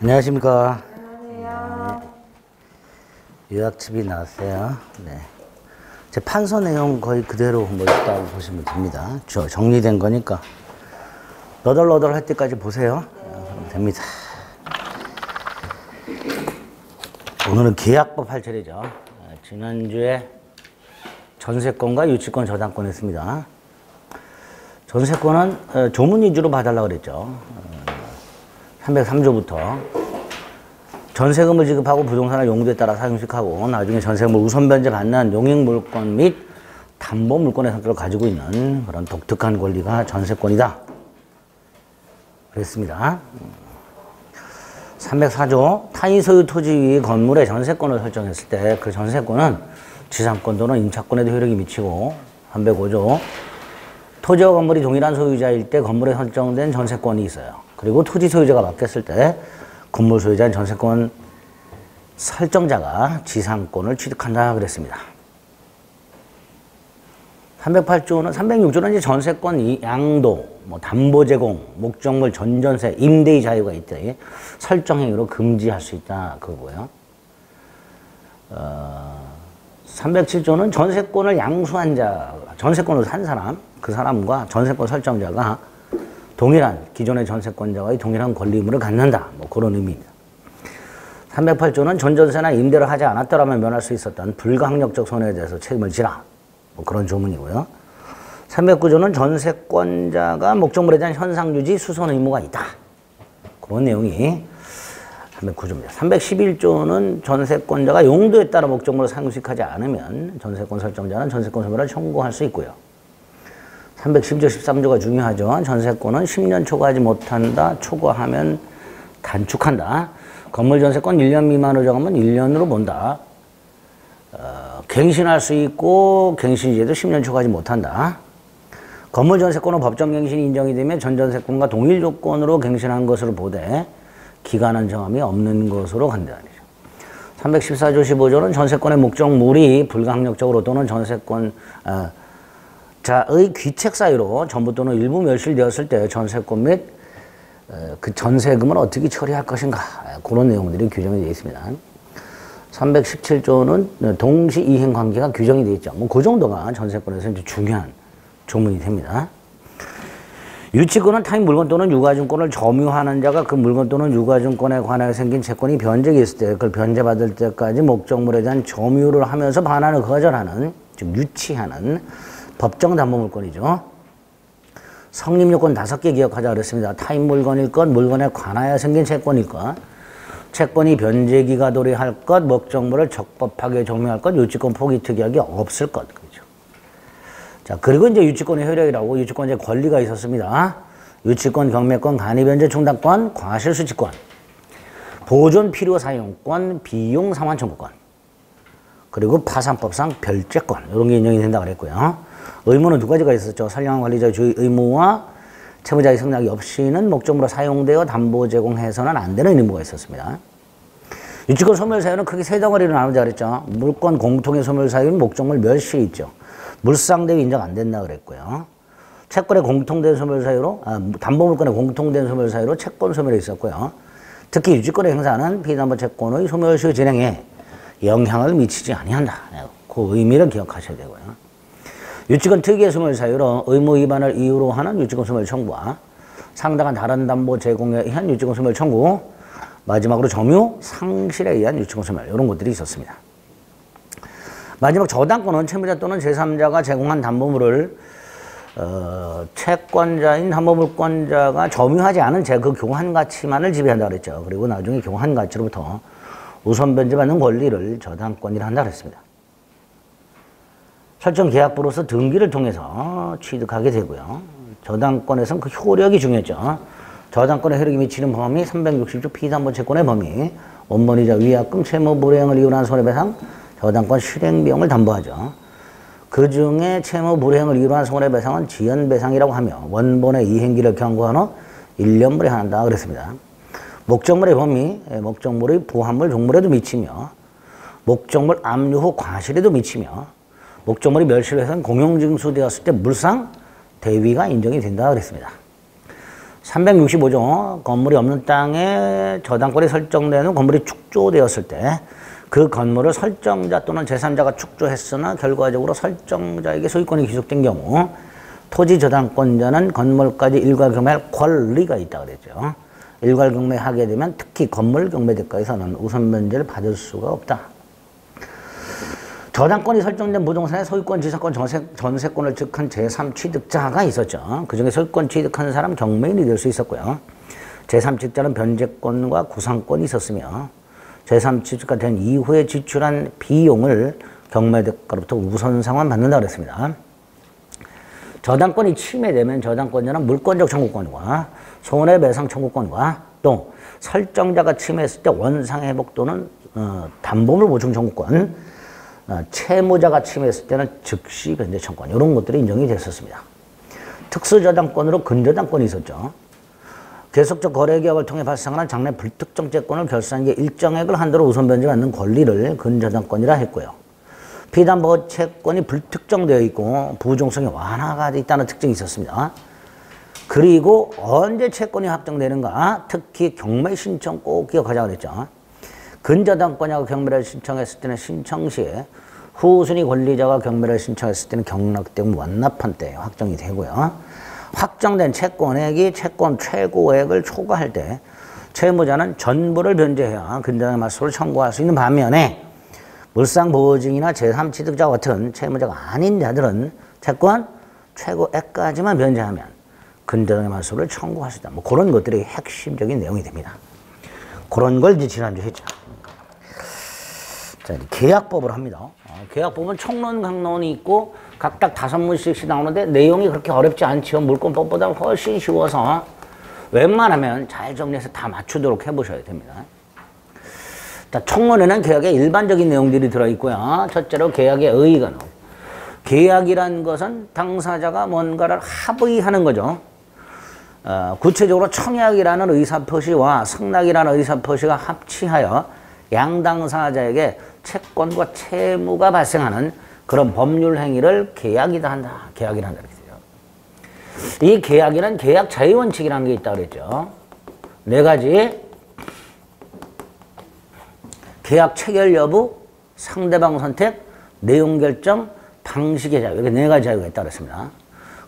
안녕하십니까. 안녕하세요. 요약집이 나왔어요. 네. 제 판서 내용 거의 그대로 뭐 있다고 보시면 됩니다. 정리된 거니까 너덜너덜 할 때까지 보세요. 그럼 됩니다. 오늘은 계약법 할 차례죠. 지난주에 전세권과 유치권 저당권 했습니다. 전세권은 조문 위주로 봐달라고 그랬죠. 303조부터 전세금을 지급하고 부동산을 용도에 따라 사용식하고 나중에 전세금을 우선 변제 받는 용익물권 및 담보물권의 성격을 가지고 있는 그런 독특한 권리가 전세권이다. 그랬습니다. 304조 타인 소유 토지 위 건물의 전세권을 설정했을 때 그 전세권은 지상권 또는 임차권에도 효력이 미치고 305조 토지와 건물이 동일한 소유자일 때 건물에 설정된 전세권이 있어요. 그리고 토지 소유자가 바뀌었을 때 건물 소유자인 전세권 설정자가 지상권을 취득한다 그랬습니다. 308조는 306조는 이제 전세권 양도, 담보 제공, 목적물 전전세, 임대의 자유가 있대. 설정 행위로 금지할 수 있다 그거고요. 307조는 전세권을 양수한 자, 전세권을 산 사람, 그 사람과 전세권 설정자가 동일한 기존의 전세권자와의 동일한 권리 의무를 갖는다. 그런 의미입니다. 308조는 전전세나 임대를 하지 않았더라면 면할 수 있었던 불가항력적 손해에 대해서 책임을 지라. 그런 조문이고요. 309조는 전세권자가 목적물에 대한 현상유지 수선 의무가 있다. 그런 내용이 309조입니다. 311조는 전세권자가 용도에 따라 목적물을 사용식하지 않으면 전세권 설정자는 전세권 소멸을 청구할 수 있고요. 310조 13조가 중요하죠. 전세권은 10년 초과하지 못한다. 초과하면 단축한다. 건물 전세권 1년 미만으로 정하면 1년으로 본다. 갱신할 수 있고 갱신시에도 10년 초과하지 못한다. 건물 전세권은 법정 갱신이 인정이 되면 전전세권과 동일 조건으로 갱신한 것으로 보되 기간은 정함이 없는 것으로 간다는 거죠. 314조 15조는 전세권의 목적물이 불가항력적으로 또는 전세권 자의 귀책 사유로 전부 또는 일부 멸실되었을 때 전세권 및 그 전세금을 어떻게 처리할 것인가 그런 내용들이 규정이 되어 있습니다. 317조는 동시 이행 관계가 규정이 되어 있죠. 그 정도가 전세권에서 이제 중요한 조문이 됩니다. 유치권은 타인 물건 또는 유가증권을 점유하는 자가 그 물건 또는 유가증권에 관하여 생긴 채권이 변제가 있을 때 그걸 변제받을 때까지 목적물에 대한 점유를 하면서 반환을 거절하는, 즉 유치하는 법정 담보물권이죠. 성립요건 5개 기억하자 그랬습니다. 타인 물건일 것, 물건에 관하여 생긴 채권일 것, 채권이 변제기가 도래할 것, 목적물을 적법하게 점유할 것, 유치권 포기 특약이 없을 것. 그렇죠. 자, 그리고 이제 유치권의 효력이라고 유치권의 권리가 있었습니다. 유치권, 경매권, 간이변제 충당권, 과실수취권, 보존 필요 사용권, 비용 상환 청구권, 그리고 파산법상 별제권 이런 게 인정이 된다고 그랬고요. 의무는 2가지가 있었죠. 선량한 관리자의 주의 의무와 채무자의 승낙이 없이는 목적물로 사용되어 담보 제공해서는 안 되는 의무가 있었습니다. 유치권 소멸 사유는 크게 3덩어리로 나누자 그랬죠. 물권 공통의 소멸 사유는 목적물 멸실이 있죠. 물상 대위 인정 안 된다 그랬고요. 채권의 공통된 소멸 사유로 담보물권의 공통된 소멸 사유로 채권 소멸이 있었고요. 특히 유치권의 행사는 피담보 채권의 소멸 시효 진행에 영향을 미치지 아니한다. 그 의미를 기억하셔야 되고요. 유치권 특유의 소멸 사유로 의무 위반을 이유로 하는 유치권 소멸 청구와 상당한 다른 담보 제공에 의한 유치권 소멸 청구, 마지막으로 점유 상실에 의한 유치권 소멸 이런 것들이 있었습니다. 마지막 저당권은 채무자 또는 제3자가 제공한 담보물을 채권자인 담보물권자가 점유하지 않은 그 교환 가치만을 지배한다 그랬죠. 그리고 나중에 교환 가치로부터 우선 변제받는 권리를 저당권이라 한다 그랬습니다. 설정 계약부로서 등기를 통해서 취득하게 되고요. 저당권에서는 그 효력이 중요했죠. 저당권에 효력이 미치는 범위 360조 피담보 채권의 범위, 원본이자 위약금, 채무 불이행을 이유로 한 손해배상, 저당권 실행 비용을 담보하죠. 그 중에 채무 불이행을 이유로 한 손해배상은 지연배상이라고 하며 원본의 이행기를 경고한 후 1년 불이행한다 그랬습니다. 목적물의 범위, 목적물의 부합물 종물에도 미치며 목적물 압류 후 과실에도 미치며 목적물이 멸실해서 공용징수되었을 때 물상 대위가 인정이 된다 그랬습니다. 365조 건물이 없는 땅에 저당권이 설정되는 건물이 축조되었을 때 그 건물을 설정자 또는 제3자가 축조했으나 결과적으로 설정자에게 소유권이 귀속된 경우 토지 저당권자는 건물까지 일괄 경매할 권리가 있다고 그랬죠. 일괄 경매하게 되면 특히 건물 경매대가에서는 우선 면제를 받을 수가 없다. 저당권이 설정된 부동산의 소유권, 지사권, 전세권을 취득한 제3취득자가 있었죠. 그중에 소유권 취득한 사람 경매인이 될 수 있었고요. 제3취득자는 변제권과 구상권이 있었으며 제3취득가 된 이후에 지출한 비용을 경매대가로부터 우선상환 받는다고 그랬습니다. 저당권이 침해되면 저당권자는 물권적 청구권과 손해배상 청구권과 또 설정자가 침해했을 때 원상회복 또는 담보물 보충 청구권, 채무자가 침해했을 때는 즉시 변제 청구권 이런 것들이 인정이 됐었습니다. 특수저당권으로 근저당권이 있었죠. 계속적 거래계약을 통해 발생하는 장래 불특정 채권을 결산기에 일정액을 한도로 우선 변제받는 권리를 근저당권이라 했고요. 피담보 채권이 불특정되어 있고 부종성이 완화가 되어 있다는 특징이 있었습니다. 그리고 언제 채권이 확정되는가, 특히 경매 신청 꼭 기억하자고 그랬죠. 근저당권자가 경매를 신청했을 때는 신청 시에 후순위 권리자가 경매를 신청했을 때는 경락대금 완납한 때 확정이 되고요. 확정된 채권액이 채권 최고액을 초과할 때 채무자는 전부를 변제해야 근저당의 맞소를 청구할 수 있는 반면에 물상보증이나 제3취득자 같은 채무자가 아닌 자들은 채권 최고액까지만 변제하면 근저당의 맞소를 청구할 수 있다. 뭐 그런 것들이 핵심적인 내용이 됩니다. 그런 걸 이제 지난주 했죠. 자, 계약법을 합니다. 계약법은 총론, 강론이 있고 각각 5문씩씩 나오는데 내용이 그렇게 어렵지 않지요. 물권법보다 훨씬 쉬워서 웬만하면 잘 정리해서 다 맞추도록 해보셔야 됩니다. 자, 총론에는 계약의 일반적인 내용들이 들어있고요. 첫째로 계약의 의의가 나오고, 계약이란 것은 당사자가 뭔가를 합의하는 거죠. 구체적으로 청약이라는 의사표시와 승낙이라는 의사표시가 합치하여 양당사자에게 채권과 채무가 발생하는 그런 법률 행위를 계약이다 한다. 계약이라 한다. 이 계약에는 계약 자유원칙이라는 게 있다고 그랬죠. 4가지. 계약 체결 여부, 상대방 선택, 내용 결정, 방식의 자유. 이렇게 4가지 자유가 있다고 그랬습니다.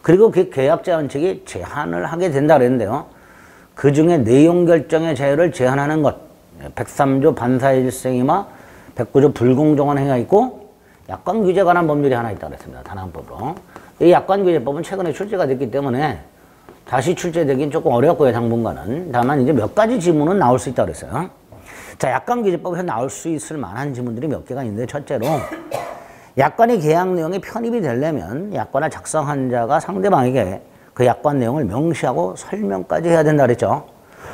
그리고 그 계약 자유원칙이 제한을 하게 된다고 그랬는데요. 그 중에 내용 결정의 자유를 제한하는 것. 103조 반사일생이마 109조 불공정한 행위가 있고 약관 규제에 관한 법률이 하나 있다고 그랬습니다. 단항법으로. 이 약관 규제법은 최근에 출제가 됐기 때문에 다시 출제되긴 조금 어렵고요. 당분간은. 다만 이제 몇 가지 지문은 나올 수 있다고 그랬어요. 자, 약관 규제법에서 나올 수 있을 만한 지문들이 몇 개가 있는데, 첫째로 약관의 계약 내용이 편입이 되려면 약관을 작성한 자가 상대방에게 그 약관 내용을 명시하고 설명까지 해야 된다 그랬죠.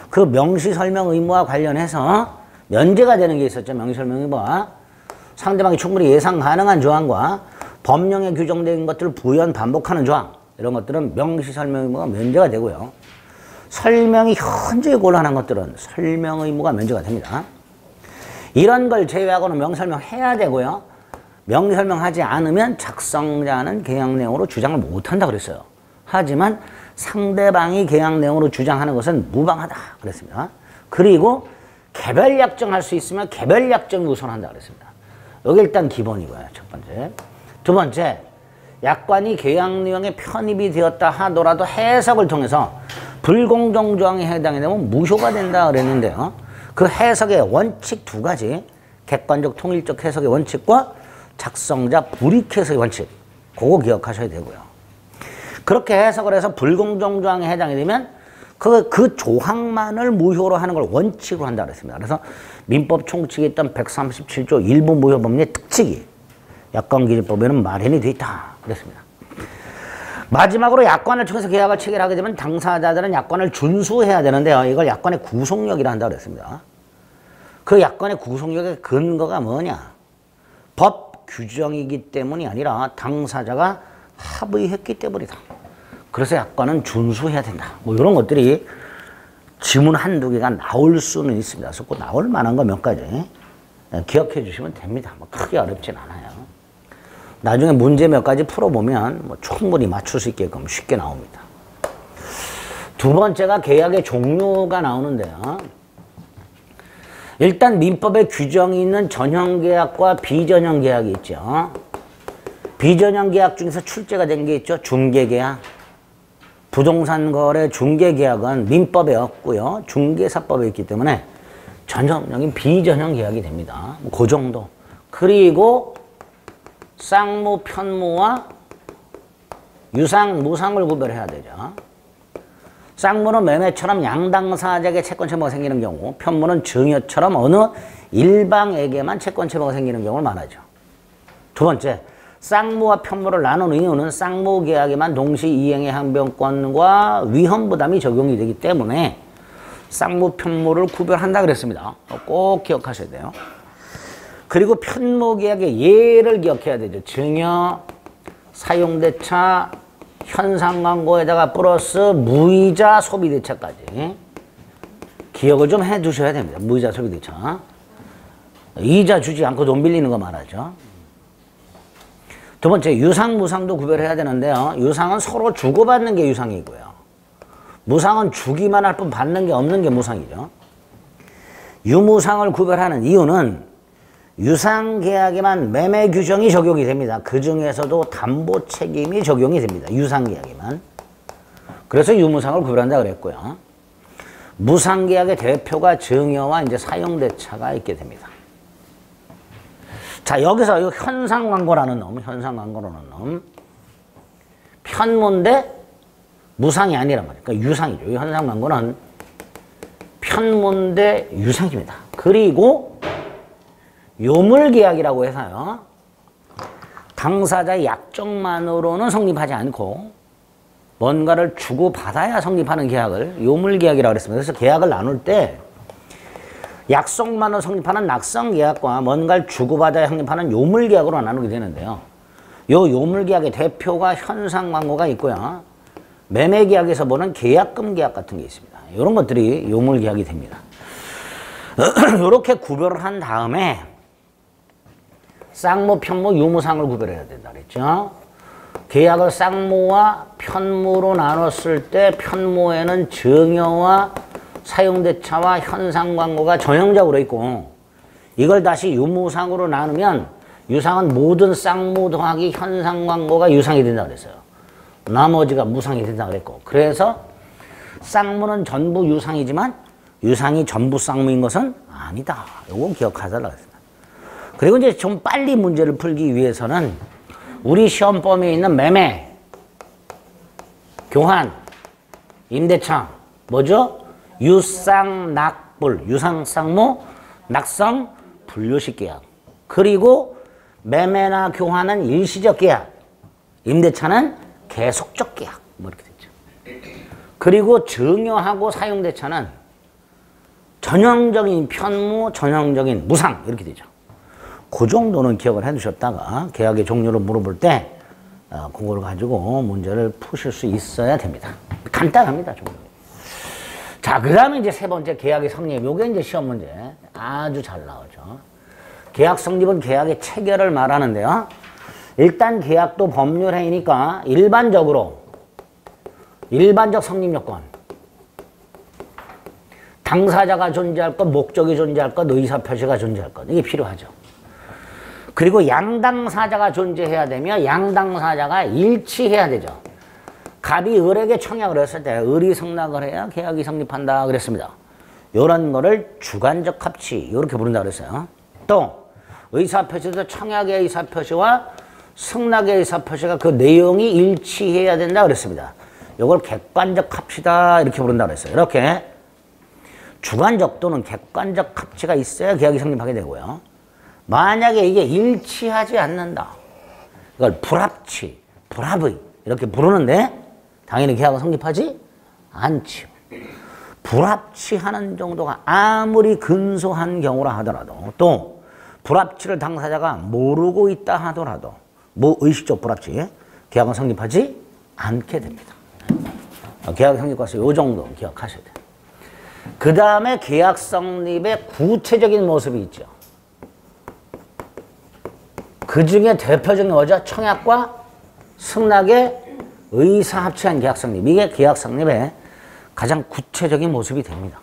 그 명시 설명 의무와 관련해서 면제가 되는 게 있었죠. 명시 설명 의무와 상대방이 충분히 예상 가능한 조항과 법령에 규정된 것들을 부연 반복하는 조항, 이런 것들은 명시 설명 의무가 면제가 되고요. 설명이 현저히 곤란한 것들은 설명 의무가 면제가 됩니다. 이런 걸 제외하고는 명설명해야 되고요. 명설명하지 않으면 작성자는 계약 내용으로 주장을 못한다 그랬어요. 하지만 상대방이 계약 내용으로 주장하는 것은 무방하다 그랬습니다. 그리고 개별 약정할 수 있으면 개별 약정이 우선한다 그랬습니다. 여기 일단 기본이고요. 첫 번째. 두 번째, 약관이 계약 내용에 편입이 되었다 하더라도 해석을 통해서 불공정 조항에 해당이 되면 무효가 된다 그랬는데요. 그 해석의 원칙 2가지, 객관적 통일적 해석의 원칙과 작성자 불이익 해석의 원칙, 그거 기억하셔야 되고요. 그렇게 해석을 해서 불공정 조항에 해당이 되면 그 조항만을 무효로 하는 걸 원칙으로 한다 그랬습니다. 그래서 민법 총칙에 있던 137조 일부 무효 법리의 특칙이 약관규제법에는 마련이 되어 있다 그랬습니다. 마지막으로 약관을 통해서 계약을 체결하게 되면 당사자들은 약관을 준수해야 되는데요. 이걸 약관의 구속력이라 한다고 그랬습니다. 그 약관의 구속력의 근거가 뭐냐? 법 규정이기 때문이 아니라 당사자가 합의했기 때문이다. 그래서 약관은 준수해야 된다. 뭐 이런 것들이 지문 1-2개가 나올 수는 있습니다. 그래서 꼭 나올 만한 거 몇 가지 기억해 주시면 됩니다. 뭐 크게 어렵진 않아요. 나중에 문제 몇 가지 풀어보면 뭐 충분히 맞출 수 있게끔 쉽게 나옵니다. 두 번째가 계약의 종류가 나오는데요. 일단 민법에 규정이 있는 전형계약과 비전형계약이 있죠. 비전형계약 중에서 출제가 된 게 있죠. 중개계약. 부동산 거래 중개계약은 민법에 없고요. 중개사법에 있기 때문에 전형적인 비전형계약이 됩니다. 그 정도. 그리고 쌍무, 편무와 유상, 무상을 구별해야 되죠. 쌍무는 매매처럼 양당사자에게 채권채무가 생기는 경우, 편무는 증여처럼 어느 일방에게만 채권채무가 생기는 경우를 말하죠. 두 번째, 쌍무와 편무를 나눈 이유는 쌍무계약에만 동시 이행의 항변권과 위험부담이 적용이 되기 때문에 쌍무, 편무를 구별한다 그랬습니다. 꼭 기억하셔야 돼요. 그리고 편무계약의 예를 기억해야 되죠. 증여, 사용대차, 현상광고에다가 플러스 무이자 소비대차까지 기억을 좀 해두셔야 됩니다. 무이자 소비대차. 이자 주지 않고 돈 빌리는 거 말하죠. 두 번째, 유상, 무상도 구별해야 되는데요. 유상은 서로 주고받는 게 유상이고요. 무상은 주기만 할 뿐 받는 게 없는 게 무상이죠. 유무상을 구별하는 이유는 유상계약에만 매매 규정이 적용이 됩니다. 그 중에서도 담보 책임이 적용이 됩니다. 유상계약에만. 그래서 유무상을 구별한다 그랬고요. 무상계약의 대표가 증여와 이제 사용대차가 있게 됩니다. 자, 여기서 이 현상광고라는 놈, 편무인데 무상이 아니란 말이에요. 그러니까 유상이죠. 이 현상광고는 편무인데 유상입니다. 그리고 요물계약이라고 해서요. 당사자의 약정만으로는 성립하지 않고 뭔가를 주고받아야 성립하는 계약을 요물계약이라고 했습니다. 그래서 계약을 나눌 때 약속만으로 성립하는 낙성계약과 뭔가를 주고받아야 성립하는 요물계약으로 나누게 되는데요. 요 요물계약의 대표가 현상광고가 있고요. 매매계약에서 보는 계약금 계약 같은 게 있습니다. 이런 것들이 요물계약이 됩니다. 이렇게 구별을 한 다음에 쌍무, 편무, 유무상을 구별해야 된다 그랬죠. 계약을 쌍무와 편무로 나눴을 때 편무에는 증여와 사용대차와 현상광고가 전형적으로 있고 이걸 다시 유무상으로 나누면 유상은 모든 쌍무 더하기 현상광고가 유상이 된다 그랬어요. 나머지가 무상이 된다 그랬고 그래서 쌍무는 전부 유상이지만 유상이 전부 쌍무인 것은 아니다. 이거 기억하자라고 했습니다. 그리고 이제 좀 빨리 문제를 풀기 위해서는 우리 시험 범위에 있는 매매, 교환, 임대차, 뭐죠? 유상, 낙불, 유상, 쌍무, 낙성, 분류식 계약. 그리고 매매나 교환은 일시적 계약, 임대차는 계속적 계약. 뭐 이렇게 됐죠. 그리고 증여하고 사용대차는 전형적인 편무, 전형적인 무상 이렇게 되죠. 그 정도는 기억을 해두셨다가 계약의 종류를 물어볼 때 그걸 가지고 문제를 푸실 수 있어야 됩니다. 간단합니다. 종류. 자, 그 다음에 이제 세 번째 계약의 성립. 요게 이제 시험 문제 아주 잘 나오죠. 계약 성립은 계약의 체결을 말하는데요. 일단 계약도 법률행위니까 일반적 성립 요건. 당사자가 존재할 것, 목적이 존재할 것, 의사표시가 존재할 것. 이게 필요하죠. 그리고 양당사자가 존재해야 되며 양당사자가 일치해야 되죠. 갑이 을에게 청약을 했을 때 을이 승낙을 해야 계약이 성립한다 그랬습니다. 이런 거를 주관적 합치 이렇게 부른다 그랬어요. 또 의사표시도 청약의 의사표시와 승낙의 의사표시가 그 내용이 일치해야 된다 그랬습니다. 이걸 객관적 합치다 이렇게 부른다 그랬어요. 이렇게 주관적 또는 객관적 합치가 있어야 계약이 성립하게 되고요. 만약에 이게 일치하지 않는다. 이걸 불합치, 불합의 이렇게 부르는데 당연히 계약은 성립하지 않지요. 불합치하는 정도가 아무리 근소한 경우라 하더라도 또 불합치를 당사자가 모르고 있다 하더라도 의식적 불합치 계약은 성립하지 않게 됩니다. 계약 성립과서 이 정도 기억하셔야 돼요. 그 다음에 계약 성립의 구체적인 모습이 있죠. 그 중에 대표적인 뭐죠? 청약과 승낙의 의사합치한 계약 성립. 이게 계약 성립의 가장 구체적인 모습이 됩니다.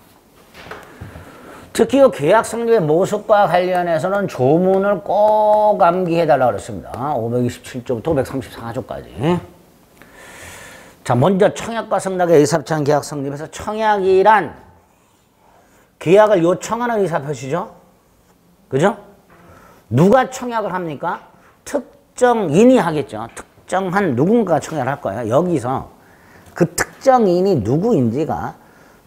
특히 이 계약 성립의 모습과 관련해서는 조문을 꼭 암기해달라고 그랬습니다. 527조부터 534조까지. 자, 먼저 청약과 승낙의 의사표시한 계약 성립에서 청약이란 계약을 요청하는 의사표시죠. 그죠? 누가 청약을 합니까? 특정인이 하겠죠. 특정한 누군가가 청약을 할 거예요. 여기서 그 특정인이 누구인지가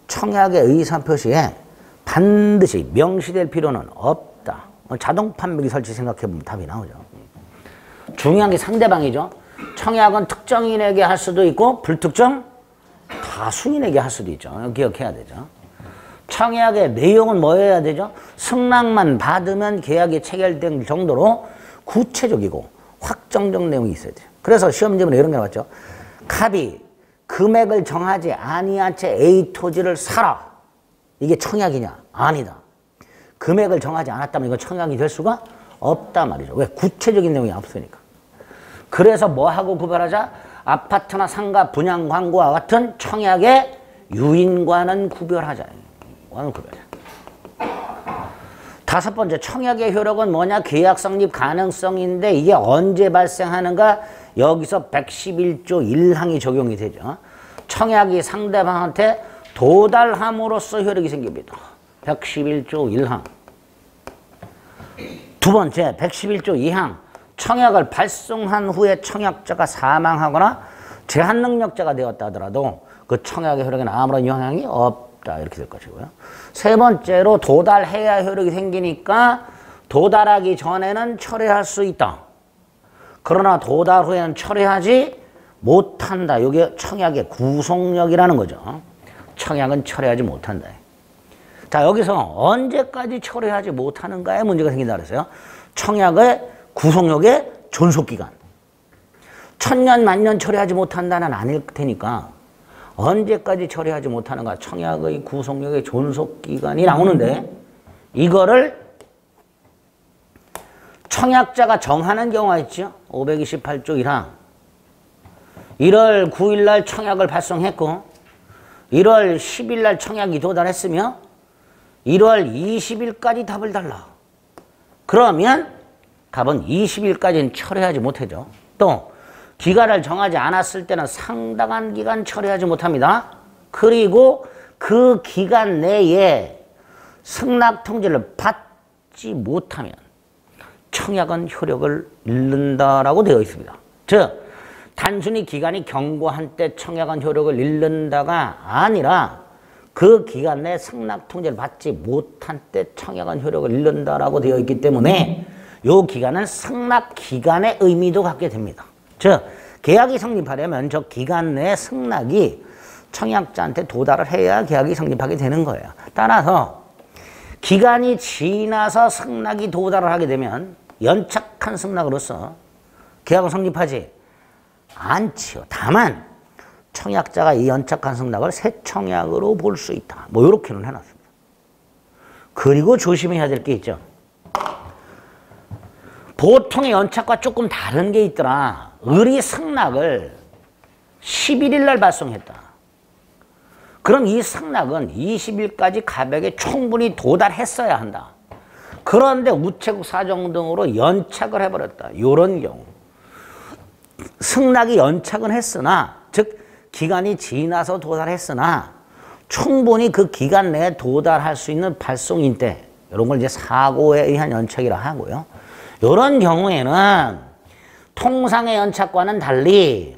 청약의 의사표시에 반드시 명시될 필요는 없다. 자동 판매기 설치 생각해보면 답이 나오죠. 중요한 게 상대방이죠. 청약은 특정인에게 할 수도 있고 불특정 다수인에게 할 수도 있죠. 기억해야 되죠. 청약의 내용은 뭐여야 되죠? 승낙만 받으면 계약이 체결된 정도로 구체적이고 확정적 내용이 있어야 돼요. 그래서 시험지문에 이런 게 나왔죠. 갑이 금액을 정하지 아니한 채 A 토지를 사라. 이게 청약이냐? 아니다. 금액을 정하지 않았다면 이거 청약이 될 수가 없다 말이죠. 왜? 구체적인 내용이 없으니까. 그래서 뭐하고 구별하자? 아파트나 상가 분양 광고와 같은 청약의 유인과는 구별하자. 과는 구별하자. 다섯 번째, 청약의 효력은 뭐냐? 계약 성립 가능성인데 이게 언제 발생하는가? 여기서 111조 1항이 적용이 되죠. 청약이 상대방한테 도달함으로써 효력이 생깁니다. 111조 1항. 두 번째, 111조 2항. 청약을 발송한 후에 청약자가 사망하거나 제한 능력자가 되었다 하더라도 그 청약의 효력에는 아무런 영향이 없다. 이렇게 될 것이고요. 세 번째로 도달해야 효력이 생기니까 도달하기 전에는 철회할 수 있다. 그러나 도달 후에는 철회하지 못한다. 이게 청약의 구속력이라는 거죠. 청약은 철회하지 못한다. 자, 여기서 언제까지 철회하지 못하는가에 문제가 생긴다 그랬어요. 청약의 구속력의 존속기간. 1000년, 만년 철회하지 못한다는 아닐 테니까 언제까지 철회하지 못하는가. 청약의 구속력의 존속기간이 나오는데 이거를 청약자가 정하는 경우가 있죠. 528조 1항. 1월 9일 날 청약을 발송했고 1월 10일 날 청약이 도달했으며 1월 20일까지 답을 달라. 그러면 갑은 20일까지는 철회하지 못하죠. 또 기간을 정하지 않았을 때는 상당한 기간 철회하지 못합니다. 그리고 그 기간 내에 승낙 통지를 받지 못하면 청약은 효력을 잃는다라고 되어 있습니다. 즉 단순히 기간이 경과한 때 청약은 효력을 잃는다가 아니라 그 기간 내에 승낙 통지를 받지 못한 때 청약은 효력을 잃는다라고 되어 있기 때문에 이 기간은 승낙 기간의 의미도 갖게 됩니다. 즉 계약이 성립하려면 저 기간 내에 승낙이 청약자한테 도달을 해야 계약이 성립하게 되는 거예요. 따라서 기간이 지나서 승낙이 도달을 하게 되면 연착한 승낙으로서 계약은 성립하지 않지요. 다만 청약자가 이 연착한 승낙을 새 청약으로 볼 수 있다. 뭐 이렇게는 해놨습니다. 그리고 조심해야 될 게 있죠. 보통의 연착과 조금 다른 게 있더라. 을이 승낙을 11일 날 발송했다. 그럼 이 승낙은 20일까지 가백에 충분히 도달했어야 한다. 그런데 우체국 사정 등으로 연착을 해버렸다. 이런 경우. 승낙이 연착은 했으나 즉 기간이 지나서 도달했으나 충분히 그 기간 내에 도달할 수 있는 발송인 때 이런 걸 이제 사고에 의한 연착이라 하고요. 이런 경우에는 통상의 연착과는 달리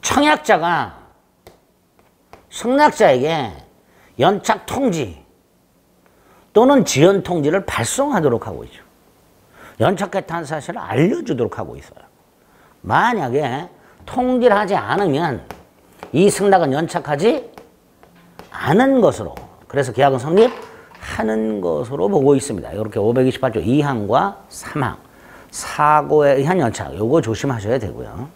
청약자가 승낙자에게 연착 통지 또는 지연 통지를 발송하도록 하고 있죠. 연착했다는 사실을 알려주도록 하고 있어요. 만약에 통지를 하지 않으면 이 승낙은 연착하지 않은 것으로, 그래서 계약은 성립하는 것으로 보고 있습니다. 이렇게 528조 2항과 3항 사고에 의한 연착, 요거 조심하셔야 되고요.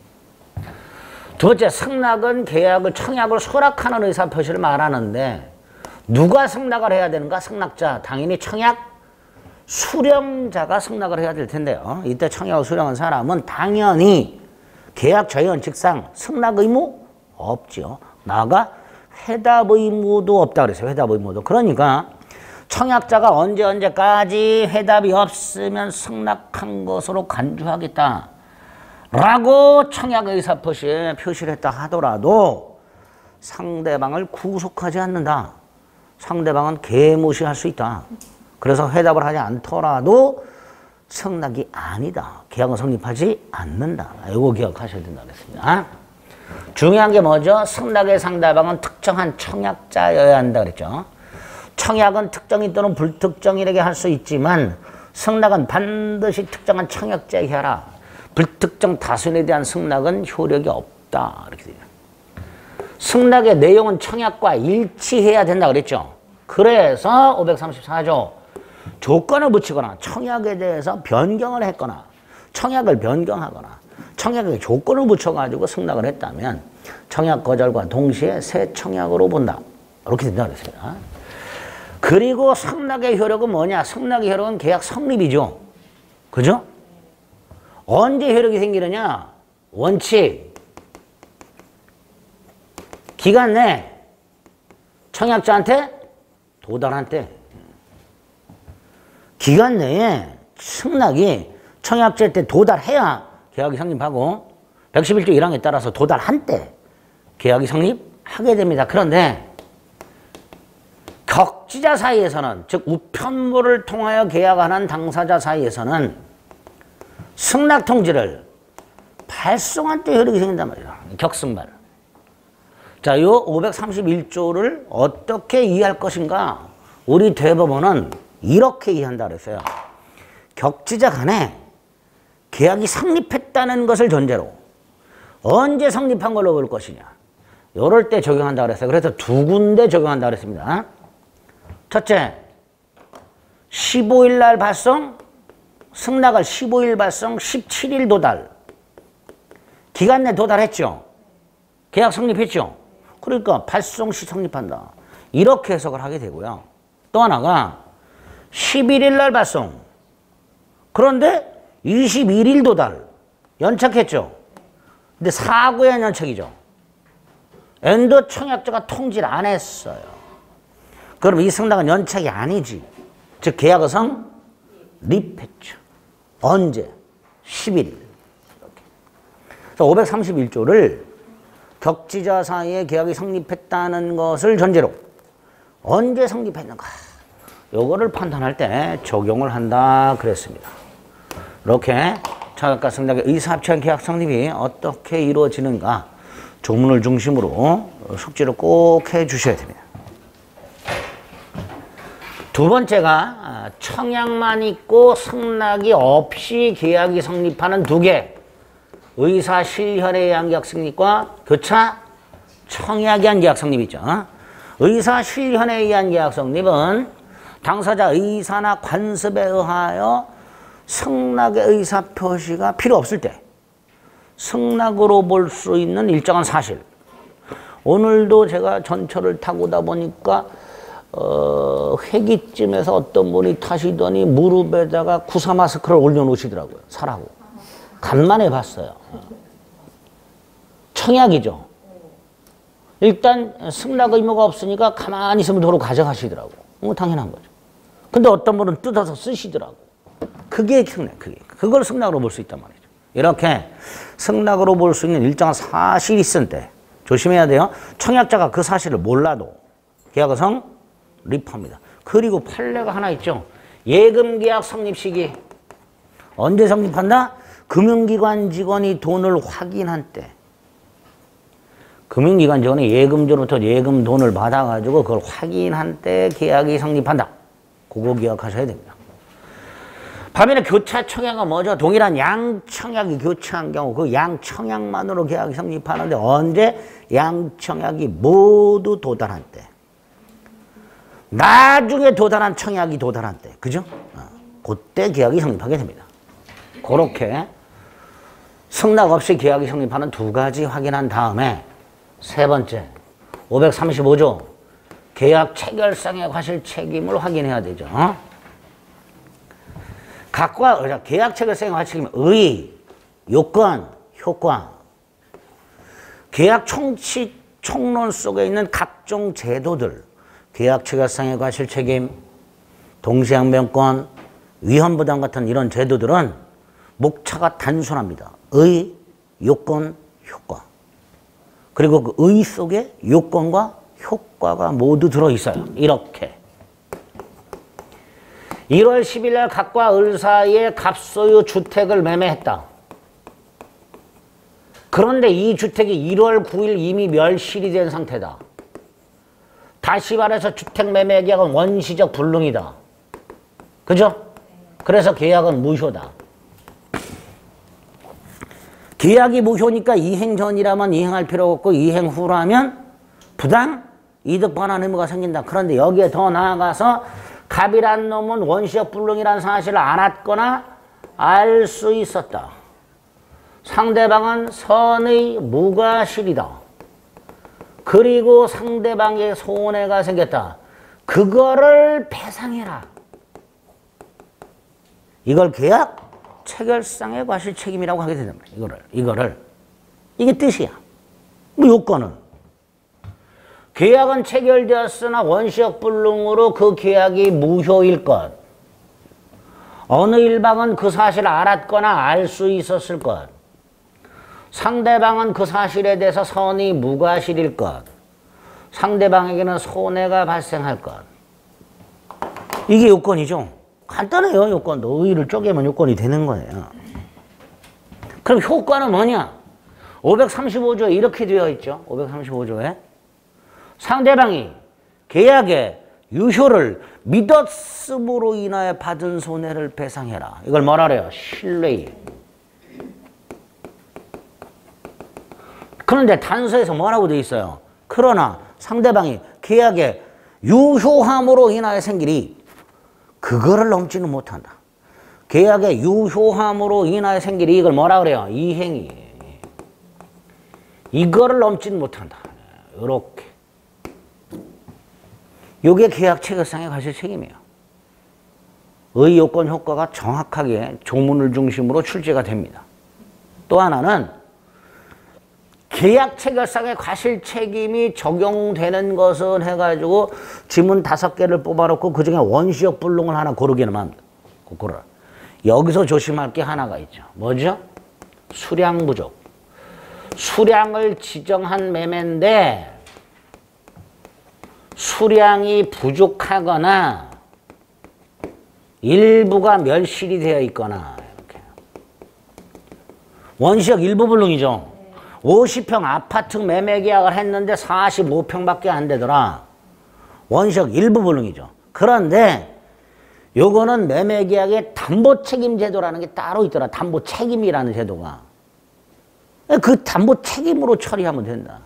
두 번째, 승낙은 계약을 청약을 수락하는 의사표시를 말하는데 누가 승낙을 해야 되는가? 승낙자, 당연히 청약 수령자가 승낙을 해야 될 텐데요. 이때 청약을 수령한 사람은 당연히 계약 저연칙상 승낙 의무 없지요. 나아가 회답 의무도 없다 그랬어요. 회답 의무도. 그러니까 청약자가 언제까지 회답이 없으면 승낙한 것으로 간주하겠다 라고 청약 의사표시에 표시를 했다 하더라도 상대방을 구속하지 않는다. 상대방은 개무시할 수 있다. 그래서 회답을 하지 않더라도 승낙이 아니다. 계약은 성립하지 않는다. 이거 기억하셔야 된다고 그랬습니다. 중요한 게 뭐죠? 승낙의 상대방은 특정한 청약자여야 한다 그랬죠. 청약은 특정인 또는 불특정인에게 할 수 있지만 승낙은 반드시 특정한 청약자에게 하라. 불특정 다수인에 대한 승낙은 효력이 없다. 이렇게 돼요. 승낙의 내용은 청약과 일치해야 된다 그랬죠. 그래서 534조 조건을 붙이거나 청약에 대해서 변경을 했거나 청약을 변경하거나 청약에 조건을 붙여가지고 승낙을 했다면 청약 거절과 동시에 새 청약으로 본다. 이렇게 된다 그랬습니다. 그리고 승낙의 효력은 뭐냐? 승낙의 효력은 계약 성립이죠. 그죠? 언제 효력이 생기느냐? 원칙. 기간 내 청약자한테 도달한 때. 기간 내에 승낙이 청약자 때 도달해야 계약이 성립하고 111조 1항에 따라서 도달한 때 계약이 성립하게 됩니다. 그런데 격지자 사이에서는 즉 우편물을 통하여 계약하는 당사자 사이에서는 승낙 통지를 발송한 때 효력이 생긴단 말이에요. 격승발. 자, 요 531조를 어떻게 이해할 것인가? 우리 대법원은 이렇게 이해한다 그랬어요. 격지자 간에 계약이 성립했다는 것을 전제로 언제 성립한 걸로 볼 것이냐. 요럴 때 적용한다 그랬어요. 그래서 두 군데 적용한다 그랬습니다. 첫째, 15일 날 발송, 승낙을 15일 발송, 17일 도달. 기간 내 도달했죠. 계약 성립했죠. 그러니까 발송 시 성립한다. 이렇게 해석을 하게 되고요. 또 하나가 11일 날 발송. 그런데 21일 도달. 연착했죠. 근데 사고의 연착이죠. 엔도 청약자가 통지를 안 했어요. 그럼 이 승낙은 연착이 아니지. 즉 계약의 성립했죠. 언제? 11일. 그래서 531조를 격지자 사이에 계약이 성립했다는 것을 전제로 언제 성립했는가 요거를 판단할 때 적용을 한다 그랬습니다. 이렇게 청약과 승낙의 의사합치한 계약 성립이 어떻게 이루어지는가 조문을 중심으로 숙지를 꼭 해주셔야 됩니다. 두 번째가 청약만 있고 승낙이 없이 계약이 성립하는 두 개. 의사 실현에 의한 계약 성립과 교차 청약에 의한 계약 성립이 있죠. 의사 실현에 의한 계약 성립은 당사자 의사나 관습에 의하여 승낙의 의사 표시가 필요 없을 때 승낙으로 볼 수 있는 일정한 사실. 오늘도 제가 전철을 타고다 보니까 회기쯤에서 어떤 분이 타시더니 무릎에다가 구사 마스크를 올려놓으시더라고요. 사라고. 간만에 봤어요. 청약이죠. 일단 승낙 의무가 없으니까 가만히 있으면 도로 가져가시더라고. 당연한 거죠. 근데 어떤 분은 뜯어서 쓰시더라고. 그게 승낙, 그걸 승낙으로 볼 수 있단 말이죠. 이렇게 승낙으로 볼 수 있는 일정한 사실이 있을 때 조심해야 돼요. 청약자가 그 사실을 몰라도 계약의 성립합니다. 그리고 판례가 하나 있죠. 예금계약 성립 시기. 언제 성립한다? 금융기관 직원이 돈을 확인한 때. 금융기관 직원이 예금주로부터 예금 돈을 받아가지고 그걸 확인한 때 계약이 성립한다. 그거 기억하셔야 됩니다. 반면에 교차 청약은 뭐죠? 동일한 양청약이 교차한 경우 그 양청약만으로 계약이 성립하는데 언제? 양청약이 모두 도달한 때. 나중에 도달한 청약이 도달한 때. 그죠? 그때 계약이 성립하게 됩니다. 그렇게 승낙 없이 계약이 성립하는 두 가지 확인한 다음에 세 번째 535조 계약 체결상의 과실 책임을 확인해야 되죠. 각과 계약 체결상의 과실 책임은 의, 요건, 효과. 계약 총칙 총론 속에 있는 각종 제도들, 계약 체결상의 과실책임, 동시항변권, 위헌부담 같은 이런 제도들은 목차가 단순합니다. 의, 요건, 효과. 그리고 그 의 속에 요건과 효과가 모두 들어있어요. 이렇게. 1월 10일 날 갑과 을 사이에 갑소유 주택을 매매했다. 그런데 이 주택이 1월 9일 이미 멸실이 된 상태다. 다시 말해서 주택 매매 계약은 원시적 불능이다. 그죠? 그래서 계약은 무효다. 계약이 무효니까 이행 전이라면 이행할 필요가 없고 이행 후라면 부당 이득 반환 의무가 생긴다. 그런데 여기에 더 나아가서 갑이란 놈은 원시적 불능이라는 사실을 알았거나 알 수 있었다. 상대방은 선의 무과실이다. 그리고 상대방의 손해가 생겼다. 그거를 배상해라. 이걸 계약 체결상의 과실책임이라고 하게 된다. 이거를. 이게 뜻이야. 뭐 요건은. 계약은 체결되었으나 원시적 불능으로 그 계약이 무효일 것. 어느 일방은 그 사실을 알았거나 알 수 있었을 것. 상대방은 그 사실에 대해서 선의 무과실일 것. 상대방에게는 손해가 발생할 것. 이게 요건이죠. 간단해요. 요건도. 의의를 쪼개면 요건이 되는 거예요. 그럼 효과는 뭐냐? 535조에 이렇게 되어 있죠. 535조에. 상대방이 계약의 유효를 믿었음으로 인하여 받은 손해를 배상해라. 이걸 뭐라 그래요? 신뢰. 그런데 단서에서 뭐라고 되어 있어요? 그러나 상대방이 계약의 유효함으로 인하여 생기리 그거를 넘지는 못한다. 계약의 유효함으로 인하여 생기리 이걸 뭐라 그래요? 이행이. 이거를 넘지는 못한다. 이렇게. 이게 계약 체결상의 과실책임이에요. 의, 요건, 효과가 정확하게 조문을 중심으로 출제가 됩니다. 또 하나는 계약 체결상의 과실책임이 적용되는 것은 해가지고 지문 5개를 뽑아놓고 그중에 원시적 불능을 하나 고르기는 합니다. 고르라. 여기서 조심할 게 하나가 있죠. 뭐죠? 수량 부족. 수량을 지정한 매매인데 수량이 부족하거나 일부가 멸실이 되어 있거나 이렇게. 원시적 일부 불능이죠. 50평 아파트 매매 계약을 했는데 45평밖에 안 되더라. 원시적 일부 불능이죠. 그런데 요거는 매매 계약에 담보 책임 제도라는 게 따로 있더라. 담보 책임이라는 제도가. 그 담보 책임으로 처리하면 된다.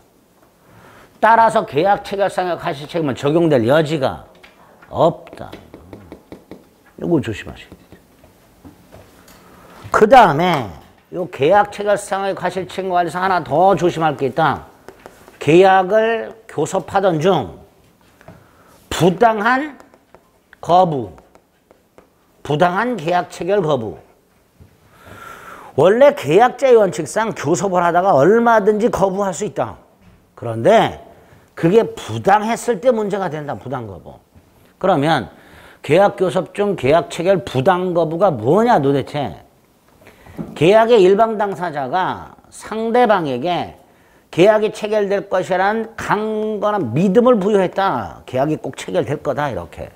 따라서 계약 체결상의 과실책임은 적용될 여지가 없다. 이거 조심하셔야 돼요. 그 다음에 요 계약 체결상의 과실책임과 관련해서 하나 더 조심할 게 있다. 계약을 교섭하던 중 부당한 거부, 부당한 계약 체결 거부. 원래 계약자의 원칙상 교섭을 하다가 얼마든지 거부할 수 있다. 그런데 그게 부당했을 때 문제가 된다. 부당 거부. 그러면 계약 교섭 중 계약 체결 부당 거부가 뭐냐 도대체. 계약의 일방 당사자가 상대방에게 계약이 체결될 것이라는 강건한 믿음을 부여했다. 계약이 꼭 체결될 거다. 이렇게.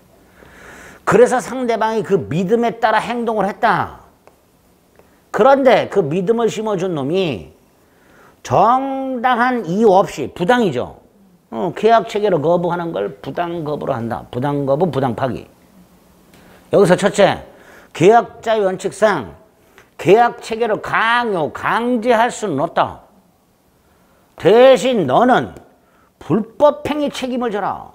그래서 상대방이 그 믿음에 따라 행동을 했다. 그런데 그 믿음을 심어준 놈이 정당한 이유 없이 부당이죠. 계약 체결을 거부하는 걸 부당 거부로 한다. 부당 거부, 부당 파기. 여기서 첫째, 계약자의 원칙상 계약 체결을 강제할 수는 없다. 대신 너는 불법행위 책임을 져라.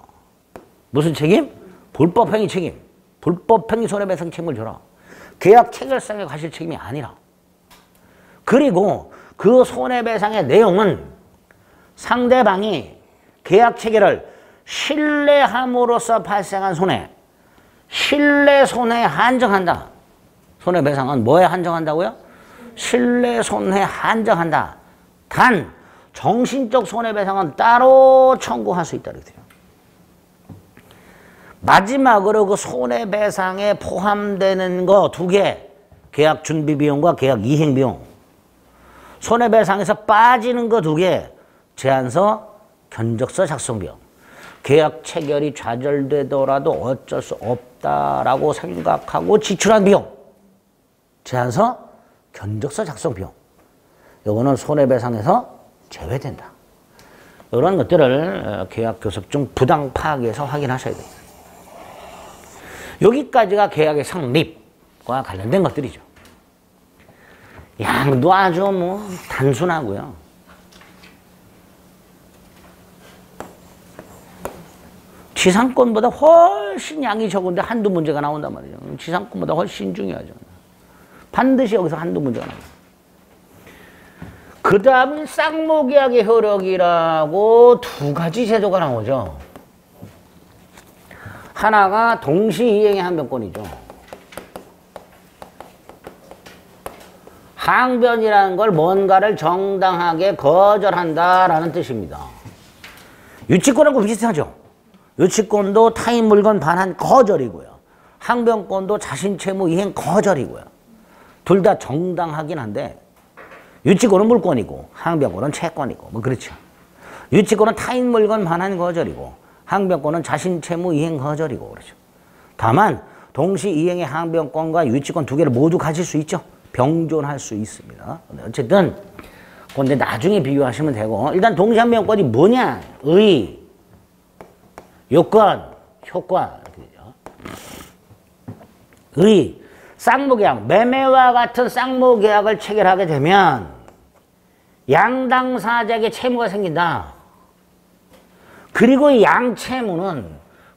무슨 책임? 불법행위 책임. 불법행위 손해배상 책임을 져라. 계약 체결상의 과실책임이 아니라. 그리고 그 손해배상의 내용은 상대방이 계약 체결을 신뢰함으로써 발생한 손해, 신뢰 손해에 한정한다. 손해배상은 뭐에 한정한다고요? 신뢰 손해에 한정한다. 단 정신적 손해배상은 따로 청구할 수 있다 이렇게 돼요. 마지막으로 그 손해배상에 포함되는 거 두 개, 계약 준비비용과 계약 이행비용. 손해배상에서 빠지는 거 두 개, 제안서, 견적서 작성비용. 계약 체결이 좌절되더라도 어쩔 수 없다라고 생각하고 지출한 비용. 제안서, 견적서 작성 비용. 요거는 손해배상에서 제외된다. 이런 것들을 계약교섭 중 부당 파악에서 확인하셔야 됩니다. 여기까지가 계약의 성립과 관련된 것들이죠. 양도 아주 뭐 단순하고요. 지상권보다 훨씬 양이 적은데 한두 문제가 나온단 말이죠. 지상권보다 훨씬 중요하죠. 반드시 여기서 한두 문제가 나옵니다. 그 다음은 쌍모계약의 효력이라고 두 가지 제도가 나오죠. 하나가 동시이행의 항변권이죠. 항변이라는 걸 뭔가를 정당하게 거절한다라는 뜻입니다. 유치권하고 비슷하죠. 유치권도 타인 물건 반환 거절이고요. 항변권도 자신 채무 이행 거절이고요. 둘 다 정당하긴 한데 유치권은 물권이고 항변권은 채권이고 뭐 그렇죠. 유치권은 타인 물건 반환 거절이고 항변권은 자신 채무 이행 거절이고 그렇죠. 다만 동시 이행의 항변권과 유치권 두 개를 모두 가질 수 있죠. 병존할 수 있습니다. 어쨌든 근데 나중에 비교하시면 되고 일단 동시 항변권이 뭐냐? 의, 요건, 효과 이렇게 되죠. 의, 쌍모계약, 매매와 같은 쌍모계약을 체결하게 되면 양당사자에게 채무가 생긴다. 그리고 이 양채무는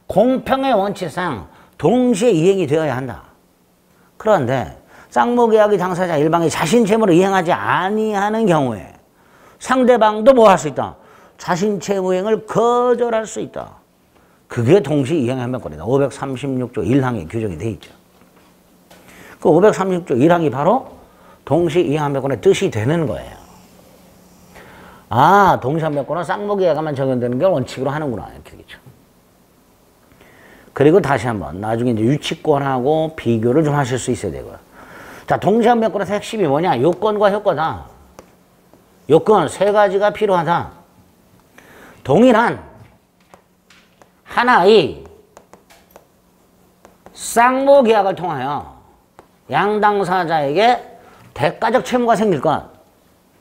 공평의 원칙상 동시에 이행이 되어야 한다. 그런데 쌍모계약의 당사자 일방이 자신 채무를 이행하지 아니하는 경우에 상대방도 뭐 할 수 있다? 자신 채무 이행을 거절할 수 있다. 그게 동시 이행 항변권이다. 536조 1항에 규정이 되어 있죠. 그 536조 1항이 바로 동시 이행 항변권의 뜻이 되는 거예요. 아, 동시 항변권은 쌍모계약에만 적용되는 게 원칙으로 하는구나. 이렇게 되겠죠. 그리고 다시 한번 나중에 이제 유치권하고 비교를 좀 하실 수 있어야 되고요. 자, 동시 항변권의 핵심이 뭐냐? 요건과 효과다. 요건 세 가지가 필요하다. 동일한 하나의 쌍모계약을 통하여 양당사자에게 대가적 채무가 생길 것.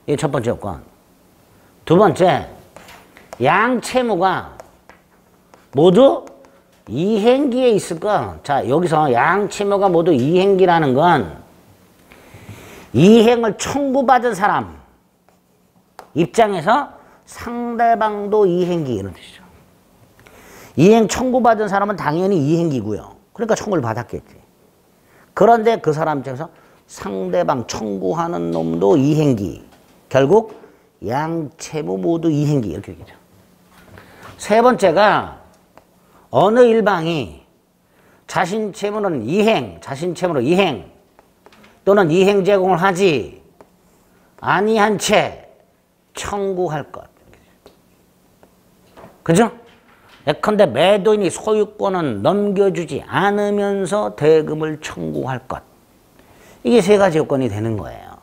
이게 첫 번째 요건. 두 번째, 양채무가 모두 이행기에 있을 것. 자, 여기서 양채무가 모두 이행기라는 건 이행을 청구받은 사람 입장에서 상대방도 이행기 이런 뜻이죠. 이행 청구받은 사람은 당연히 이행기고요. 그러니까 청구를 받았겠지. 그런데 그 사람 입장에서 상대방 청구하는 놈도 이행기. 결국 양채무 모두 이행기 이렇게 되겠죠. 세 번째가 어느 일방이 자신 채무는 이행, 자신 채무로 이행 또는 이행 제공을 하지 아니한 채 청구할 것. 그죠? 예컨대 매도인이 소유권은 넘겨주지 않으면서 대금을 청구할 것. 이게 세 가지 요건이 되는 거예요.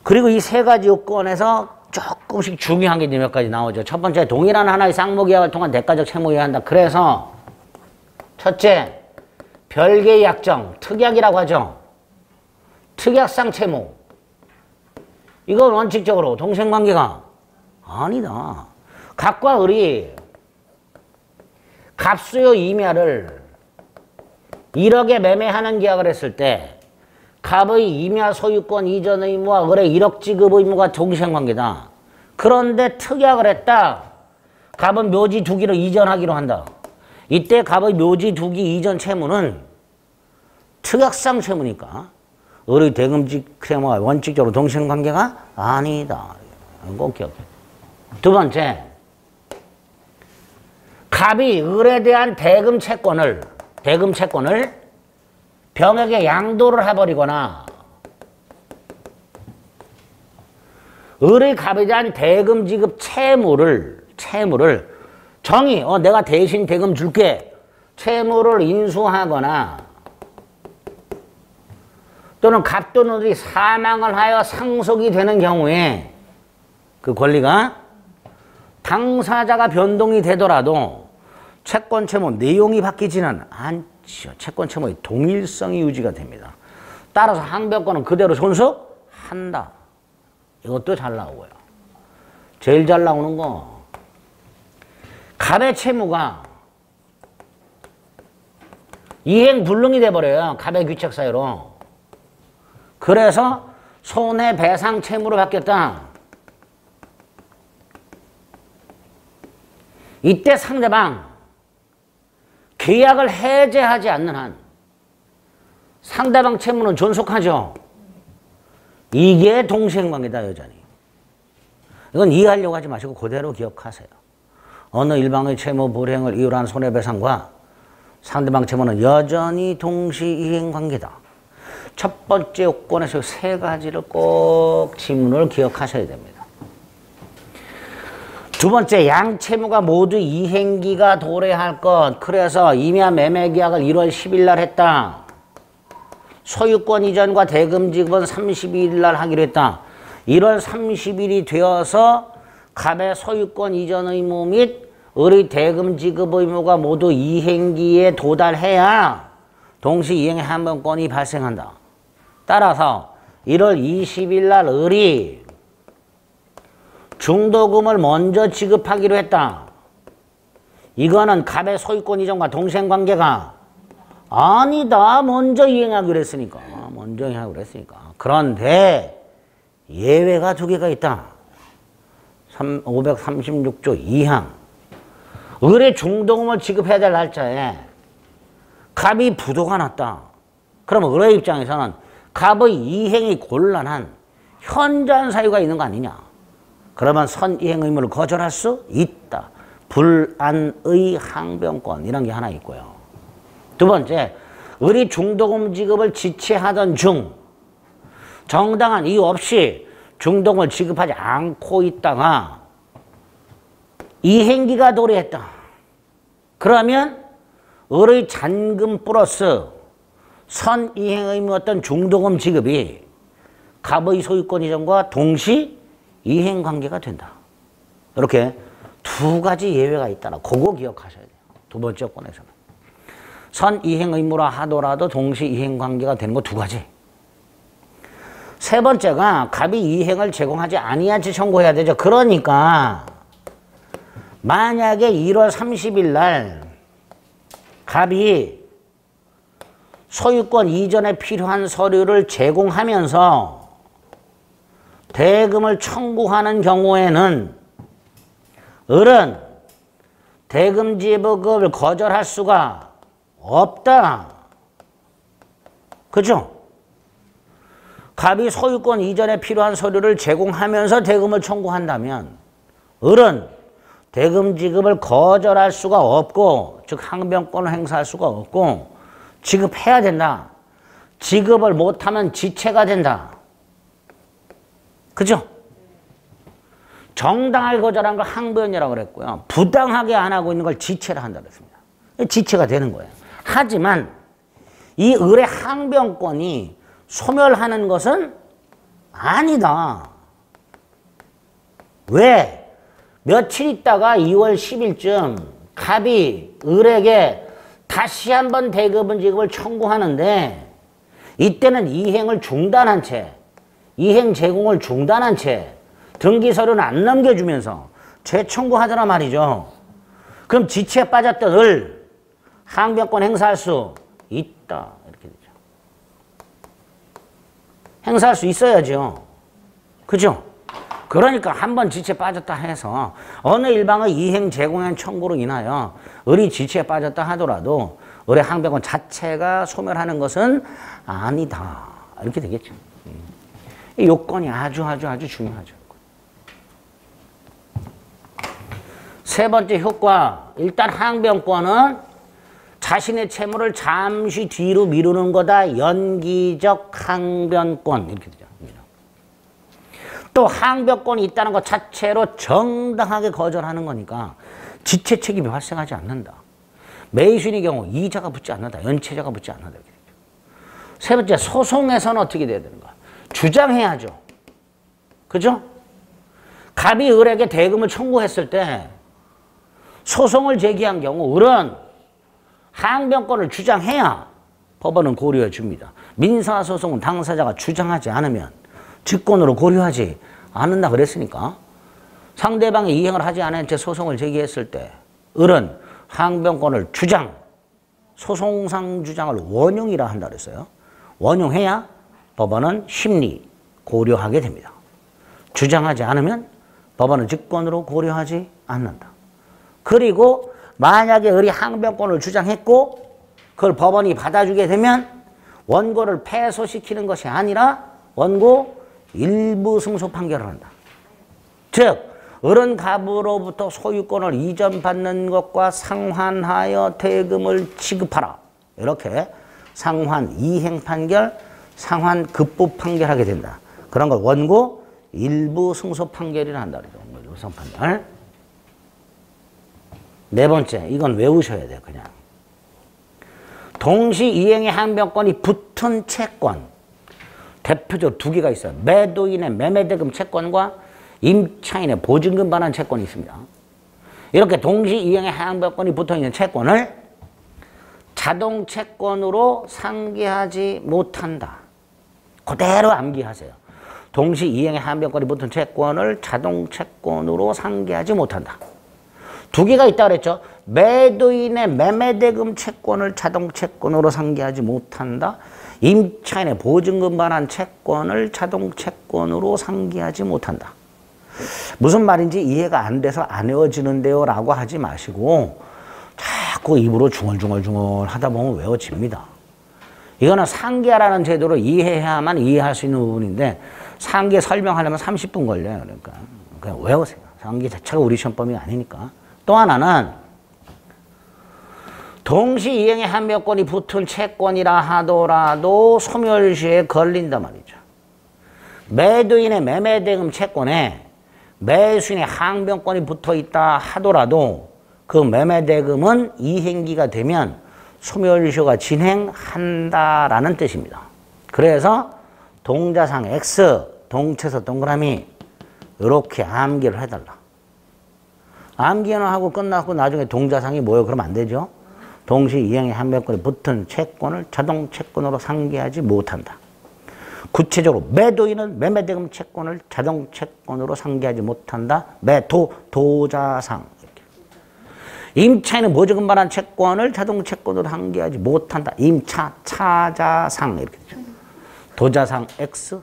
그리고 이 세 가지 요건에서 조금씩 중요한 게 몇 가지 나오죠. 첫 번째, 동일한 하나의 쌍모계약을 통한 대가적 채무여야 한다. 그래서 첫째, 별개의 약정, 특약이라고 하죠. 특약상 채무. 이건 원칙적으로 동생관계가 아니다. 갑과 을이 갑수요 임야를 1억에 매매하는 계약을 했을 때 갑의 임야 소유권 이전 의무와 을의 1억 지급 의무가 동시행관계다. 그런데 특약을 했다. 갑은 묘지 두 기를 이전하기로 한다. 이때 갑의 묘지 두 기 이전 채무는 특약상 채무니까 을의 대금직 채무와 원칙적으로 동시행관계가 아니다. 꼭 기억해. 두 번째, 갑이 을에 대한 대금 채권을 병에게 양도를 해버리거나 을의 갑에 대한 대금 지급 채무를 정의, 내가 대신 대금 줄게. 채무를 인수하거나 또는 갑 또는 을이 사망을 하여 상속이 되는 경우에 그 권리가 당사자가 변동이 되더라도 채권 채무 내용이 바뀌지는 않죠. 채권 채무의 동일성이 유지가 됩니다. 따라서 항변권은 그대로 존속한다. 이것도 잘 나오고요. 제일 잘 나오는 거 갑의 채무가 이행불능이 돼버려요. 갑의 귀책 사유로. 그래서 손해배상 채무로 바뀌었다. 이때 상대방 계약을 해제하지 않는 한 상대방 채무는 존속하죠. 이게 동시행관계다 여전히. 이건 이해하려고 하지 마시고 그대로 기억하세요. 어느 일방의 채무 불이행을 이유로 한 손해배상과 상대방 채무는 여전히 동시이행관계다. 첫 번째 요건에서 세 가지를 꼭 지문을 기억하셔야 됩니다. 두 번째, 양채무가 모두 이행기가 도래할 것. 그래서 임야 매매계약을 1월 10일 날 했다. 소유권 이전과 대금 지급은 32일 날 하기로 했다. 1월 30일이 되어서 갑의 소유권 이전 의무 및 을의 대금 지급 의무가 모두 이행기에 도달해야 동시 이행의 한번권이 발생한다. 따라서 1월 20일 날 을이 중도금을 먼저 지급하기로 했다. 이거는 갑의 소유권 이전과 동시행관계가 아니다. 먼저 이행하기로 했으니까. 그런데 예외가 두 개가 있다. 536조 2항. 을의 중도금을 지급해야 될 날짜에 갑이 부도가 났다. 그럼 을의 입장에서는 갑의 이행이 곤란한 현저한 사유가 있는 거 아니냐. 그러면 선이행 의무를 거절할 수 있다. 불안의 항변권 이런 게 하나 있고요. 두 번째, 을이 중도금 지급을 지체하던 중 정당한 이유 없이 중도금을 지급하지 않고 있다가 이행기가 도래했다. 그러면 을의 잔금 플러스 선이행 의무였던 중도금 지급이 갑의 소유권 이전과 동시 이행 관계가 된다. 이렇게 두 가지 예외가 있다라. 그거 기억하셔야 돼요. 두 번째 건에서는. 선이행 의무라 하더라도 동시 이행 관계가 되는 거 두 가지. 세 번째가 갑이 이행을 제공하지 아니한지 청구해야 되죠. 그러니까 만약에 1월 30일 날 갑이 소유권 이전에 필요한 서류를 제공하면서 대금을 청구하는 경우에는 을은 대금 지급을 거절할 수가 없다. 그죠? 갑이 소유권 이전에 필요한 서류를 제공하면서 대금을 청구한다면 을은 대금 지급을 거절할 수가 없고, 즉 항변권을 행사할 수가 없고 지급해야 된다. 지급을 못하면 지체가 된다. 그죠? 정당하게 거절한 걸 항변이라고 그랬고요. 부당하게 안 하고 있는 걸 지체라 한다고 했습니다. 지체가 되는 거예요. 하지만 이 을의 항변권이 소멸하는 것은 아니다. 왜? 며칠 있다가 2월 10일쯤 갑이 을에게 다시 한번 대금 지급을 청구하는데 이때는 이행을 중단한 채, 이행 제공을 중단한 채 등기서류는 안 넘겨주면서 재청구하더라 말이죠. 그럼 지체에 빠졌던 을 항변권 행사할 수 있다. 이렇게 되죠. 행사할 수 있어야죠. 그죠? 그러니까 한번 지체에 빠졌다 해서 어느 일방의 이행 제공한 청구로 인하여 을이 지체에 빠졌다 하더라도 을의 항변권 자체가 소멸하는 것은 아니다. 이렇게 되겠죠. 이 요건이 아주 중요하죠. 세 번째 효과. 일단 항변권은 자신의 채무를 잠시 뒤로 미루는 거다. 연기적 항변권. 이렇게 되죠. 또 항변권이 있다는 것 자체로 정당하게 거절하는 거니까 지체 책임이 발생하지 않는다. 매수인의 경우 이자가 붙지 않는다. 연체자가 붙지 않는다. 세 번째, 소송에서는 어떻게 돼야 되는가? 주장해야죠. 그죠? 갑이 을에게 대금을 청구했을 때 소송을 제기한 경우 을은 항변권을 주장해야 법원은 고려해 줍니다. 민사소송은 당사자가 주장하지 않으면 직권으로 고려하지 않는다 그랬으니까 상대방이 이행을 하지 않은 채 소송을 제기했을 때 을은 항변권을 주장, 소송상 주장을 원용이라 한다 그랬어요. 원용해야 법원은 심리 고려하게 됩니다. 주장하지 않으면 법원은 직권으로 고려하지 않는다. 그리고 만약에 을이 항변권을 주장했고 그걸 법원이 받아주게 되면 원고를 패소시키는 것이 아니라 원고 일부 승소 판결을 한다. 즉 을은 갑으로부터 소유권을 이전받는 것과 상환하여 대금을 지급하라. 이렇게 상환 이행 판결, 상환 급부 판결하게 된다. 그런 걸 원고 일부 승소 판결이라 한다. 일부 승소 판결. 네 번째, 이건 외우셔야 돼요. 그냥. 동시 이행의 항변권이 붙은 채권. 대표적으로 두 개가 있어요. 매도인의 매매대금 채권과 임차인의 보증금 반환 채권이 있습니다. 이렇게 동시 이행의 항변권이 붙어있는 채권을 자동 채권으로 상기하지 못한다. 그대로 암기하세요. 동시 이행의 항변권이 붙은 채권을 자동 채권으로 상기하지 못한다. 두 개가 있다고 그랬죠. 매도인의 매매대금 채권을 자동 채권으로 상기하지 못한다. 임차인의 보증금 반환 채권을 자동 채권으로 상기하지 못한다. 무슨 말인지 이해가 안 돼서 안 외워지는데요 라고 하지 마시고 자꾸 입으로 중얼중얼 하다 보면 외워집니다. 이거는 상계라는 제도로 이해해야만 이해할 수 있는 부분인데 상계 설명하려면 30분 걸려요. 그러니까 그냥 외우세요. 상계 자체가 우리 시험범위 아니니까. 또 하나는 동시 이행의 항변권이 붙은 채권이라 하더라도 소멸시효에 걸린단 말이죠. 매도인의 매매대금 채권에 매수인의 항변권이 붙어 있다 하더라도 그 매매대금은 이행기가 되면 소멸시효가 진행한다라는 뜻입니다. 그래서 동자상 X, 동체서 동그라미 이렇게 암기를 해달라. 암기는 하고 끝나고 나중에 동자상이 뭐예요? 그러면 안 되죠. 동시 이행의 항변권이 붙은 채권을 자동 채권으로 상기하지 못한다. 구체적으로 매도인은 매매대금 채권을 자동 채권으로 상기하지 못한다. 도자상. 임차인은 보증금 반환 채권을 자동 채권으로 상기하지 못한다. 차자상 이렇게 되죠. 도자상 X.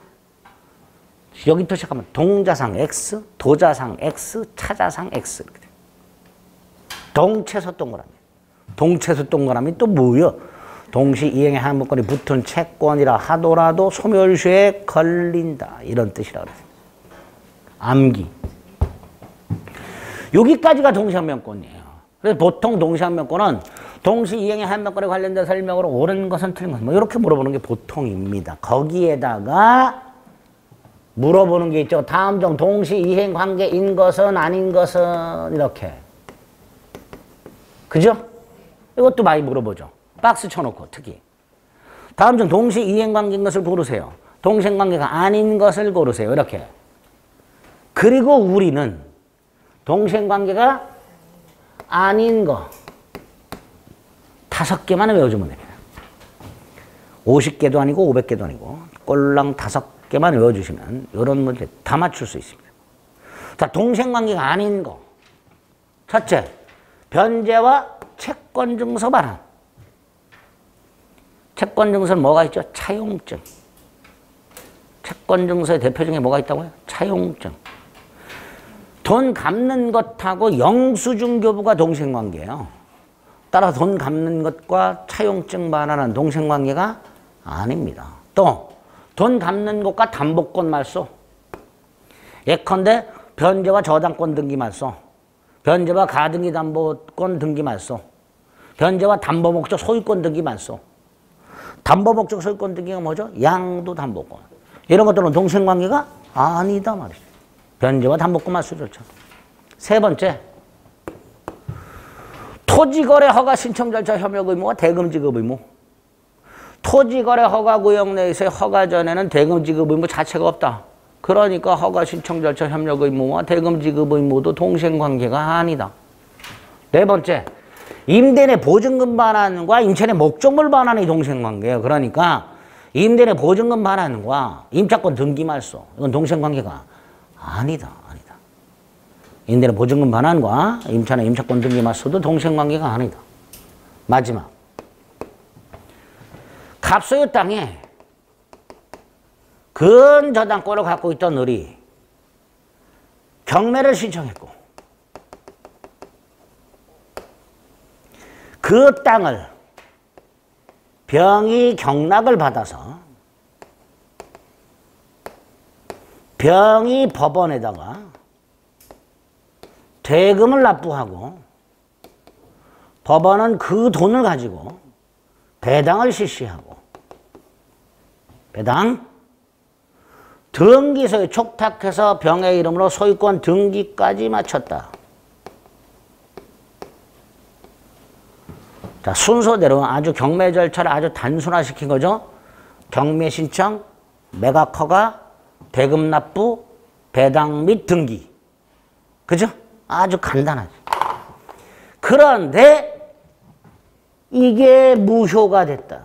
여기부터 시작하면 동자상 X, 도자상 X, 차자상 X 이렇게 돼요. 동체서 동그라미. 동체서 동그라미 또 뭐예요? 동시 이행의 항변권이 붙은 채권이라 하더라도 소멸시효에 걸린다. 이런 뜻이라고 그랬어요. 암기. 여기까지가 동시항변권이에요. 그래서 보통 동시항변권은 동시 이행의 항변권에 관련된 설명으로 옳은 것은 틀린 것은 뭐 이렇게 물어보는 게 보통입니다. 거기에다가 물어보는 게 있죠. 다음 중 동시 이행 관계인 것은 아닌 것은 이렇게. 그죠? 이것도 많이 물어보죠. 박스 쳐놓고 특히. 다음 중 동시 이행 관계인 것을 고르세요. 동시 관계가 아닌 것을 고르세요. 이렇게. 그리고 우리는 동시 관계가 아닌 거 5개만 외워주면 됩니다. 50개도 아니고 500개도 아니고 꼴랑 5개만 외워주시면 이런 문제 다 맞출 수 있습니다. 자, 동생관계가 아닌 거. 첫째, 변제와 채권증서 반환. 채권증서는 뭐가 있죠? 차용증. 채권증서의 대표 중에 뭐가 있다고요? 차용증. 돈 갚는 것하고 영수증 교부가 동생관계예요. 따라서 돈 갚는 것과 차용증 반환은 동생관계가 아닙니다. 또 돈 갚는 것과 담보권 말소. 예컨대 변제와 저당권 등기 말소. 변제와 가등기 담보권 등기 말소. 변제와 담보목적 소유권 등기 말소. 담보목적 소유권 등기가 뭐죠? 양도담보권. 이런 것들은 동생관계가 아니다 말이죠. 변제와 담보권만 수절차. 세 번째, 토지거래 허가 신청 절차 협력 의무와 대금 지급 의무. 토지거래 허가 구역 내에서의 허가 전에는 대금 지급 의무 자체가 없다. 그러니까 허가 신청 절차 협력 의무와 대금 지급 의무도 동생관계가 아니다. 네 번째, 임대인의 보증금 반환과 임차인의 목적물 반환이 동생관계예요. 그러니까 임대인의 보증금 반환과 임차권 등기 말소, 이건 동생관계가 아니다. 임대인의 보증금 반환과 임차인의 임차권 등기 말소도 동생관계가 아니다. 마지막, 갑소유 땅에 근저당권을 갖고 있던 을이 경매를 신청했고 그 땅을 병이 경락을 받아서 병이 법원에다가 대금을 납부하고 법원은 그 돈을 가지고 배당을 실시하고 배당 등기소에 촉탁해서 병의 이름으로 소유권 등기까지 마쳤다. 자, 순서대로 아주 경매 절차를 아주 단순화시킨 거죠. 경매 신청, 매각 허가, 대금 납부, 배당 및 등기. 그죠? 아주 간단하죠. 그런데 이게 무효가 됐다.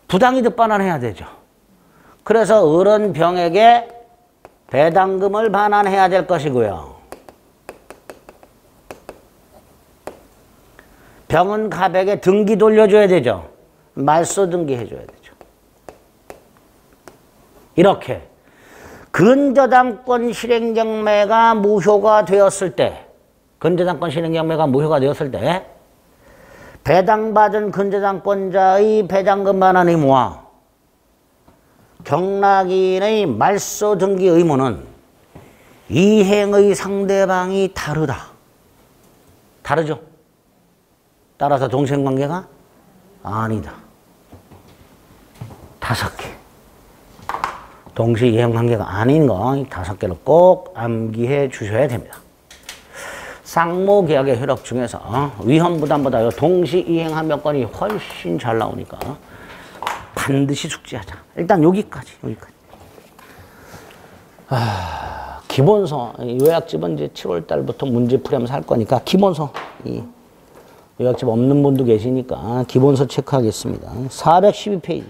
부당이득 반환해야 되죠. 그래서 을은 병에게 배당금을 반환해야 될 것이고요. 병은 갑에게 등기 돌려줘야 되죠. 말소 등기 해줘야 되죠. 이렇게 근저당권 실행경매가 무효가 되었을 때, 근저당권 실행경매가 무효가 되었을 때 배당받은 근저당권자의 배당금 반환 의무와 경락인의 말소 등기 의무는 이행의 상대방이 다르다. 다르죠? 따라서 동생관계가 아니다. 5개. 동시 이행관계가 아닌 거 5개를 꼭 암기해 주셔야 됩니다. 쌍모계약의 효력 중에서 위헌부담보다 동시 이행한 몇 건이 훨씬 잘 나오니까 반드시 숙지하자. 일단 여기까지. 기본서, 요약집은 이제 7월 달부터 문제 풀이하면서 할 거니까 기본서, 요약집 없는 분도 계시니까 기본서 체크하겠습니다. 412페이지.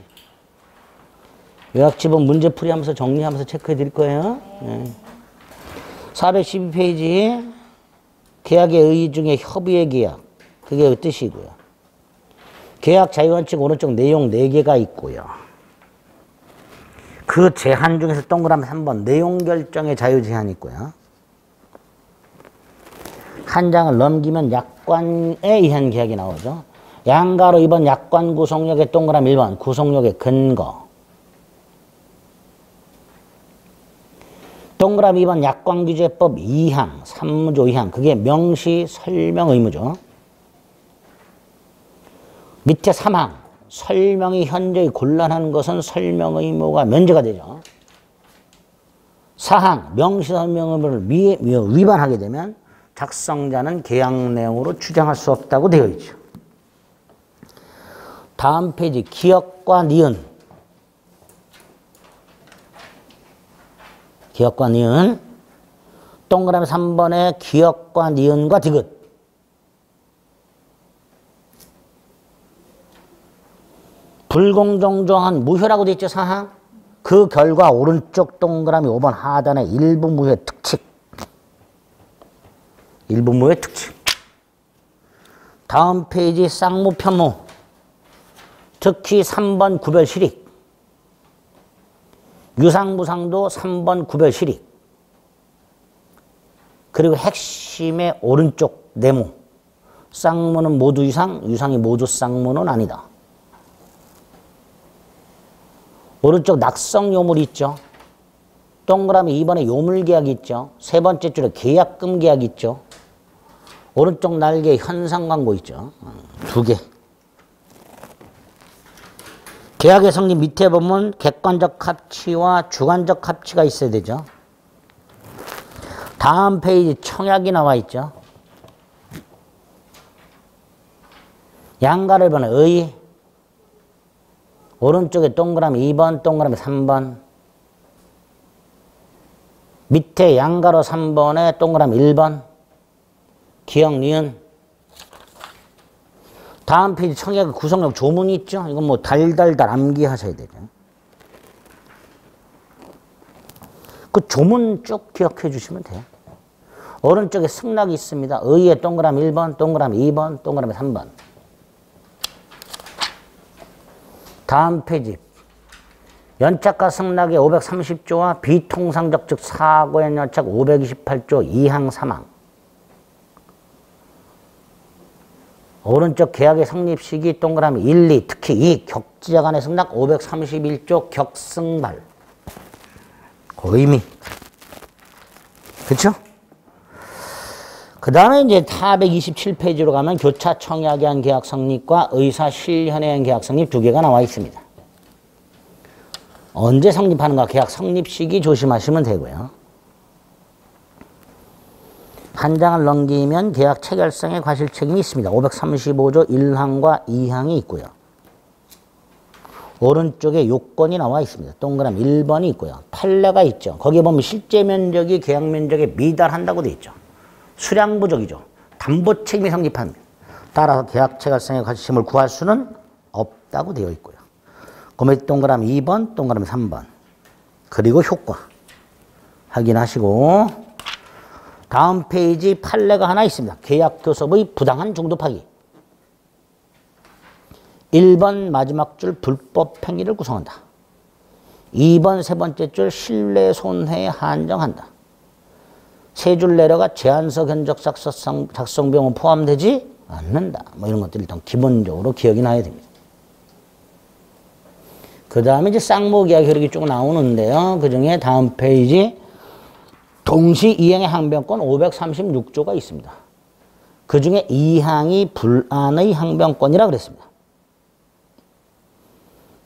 요약집은 문제 풀이하면서 정리하면서 체크해 드릴 거예요. 412페이지. 계약의 의의 중에 협의의 계약. 그게 그 뜻이고요. 계약 자유원칙 오른쪽 내용 4개가 있고요. 그 제한 중에서 동그라미 3번 내용 결정의 자유 제한이 있고요. 한 장을 넘기면 약관에 의한 계약이 나오죠. 양가로 2번 약관 구속력의 동그라미 1번 구속력의 근거. 동그라미 2번 약관규제법 2항, 3조 2항. 그게 명시 설명 의무죠. 밑에 3항. 설명이 현저히 곤란한 것은 설명 의무가 면제가 되죠. 4항. 명시 설명 의무를 위반하게 되면 작성자는 계약 내용으로 주장할 수 없다고 되어 있죠. 다음 페이지 기역과 니은. 기역과 니은. 동그라미 3번에 기역과 니은과 디귿. 불공정조항은 무효라고 되어 있죠. 사항. 그 결과 오른쪽 동그라미 5번 하단에 일부 무효의 특칙. 일부 무효의 특칙. 다음 페이지 쌍무 편무. 특히 3번 구별 실익. 유상무상도 3번 구별 실익. 그리고 핵심의 오른쪽 네모. 쌍무는 모두 유상, 유상이 모두 쌍무는 아니다. 오른쪽 낙성 요물이 있죠. 동그라미 2번에 요물계약이 있죠. 세 번째 줄에 계약금 계약이 있죠. 오른쪽 날개에 현상광고 있죠. 2개. 계약의 성립 밑에 보면 객관적 합치와 주관적 합치가 있어야 되죠. 다음 페이지 청약이 나와 있죠. 양가를 보는 의, 오른쪽에 동그라미 2번, 동그라미 3번, 밑에 양가로 3번에 동그라미 1번, 기억, 니은. 다음 페이지 청약 구성력 조문이 있죠. 이건 뭐 달달달 암기하셔야 되죠. 그 조문 쭉 기억해 주시면 돼요. 오른쪽에 승낙이 있습니다. 의에 동그라미 1번, 동그라미 2번, 동그라미 3번. 다음 페이지 연착과 승낙의 530조와 비통상적 즉 사고의 연착 528조 2항 3항. 오른쪽 계약의 성립 시기 동그라미 1, 2 특히 이 격지자 간의 승낙 531조 격승발. 그 의미. 그렇죠? 그 다음에 이제 427페이지로 가면 교차 청약에 한 계약 성립과 의사 실현에 한 계약 성립 두 개가 나와 있습니다. 언제 성립하는가 계약 성립 시기 조심하시면 되고요. 한 장을 넘기면 계약 체결성의 과실 책임이 있습니다. 535조 1항과 2항이 있고요. 오른쪽에 요건이 나와 있습니다. 동그라미 1번이 있고요. 판례가 있죠. 거기에 보면 실제 면적이 계약 면적에 미달한다고 되어 있죠. 수량 부족이죠. 담보 책임이 성립합니다. 따라서 계약 체결성의 과실임을 구할 수는 없다고 되어 있고요. 그러면 동그라미 2번, 동그라미 3번. 그리고 효과 확인하시고 다음 페이지 판례가 하나 있습니다. 계약 교섭의 부당한 중도파기. 1번 마지막 줄 불법 행위를 구성한다. 2번 세 번째 줄 신뢰 손해에 한정한다. 세 줄 내려가 제안서 견적서 작성 비용은 포함되지 않는다. 뭐 이런 것들 일단 기본적으로 기억이 나야 됩니다. 그 다음에 이제 쌍무 계약 효력이 쭉 나오는데요. 그 중에 다음 페이지 동시 이행의 항변권 536조가 있습니다. 그 중에 2항이 불안의 항변권이라 그랬습니다.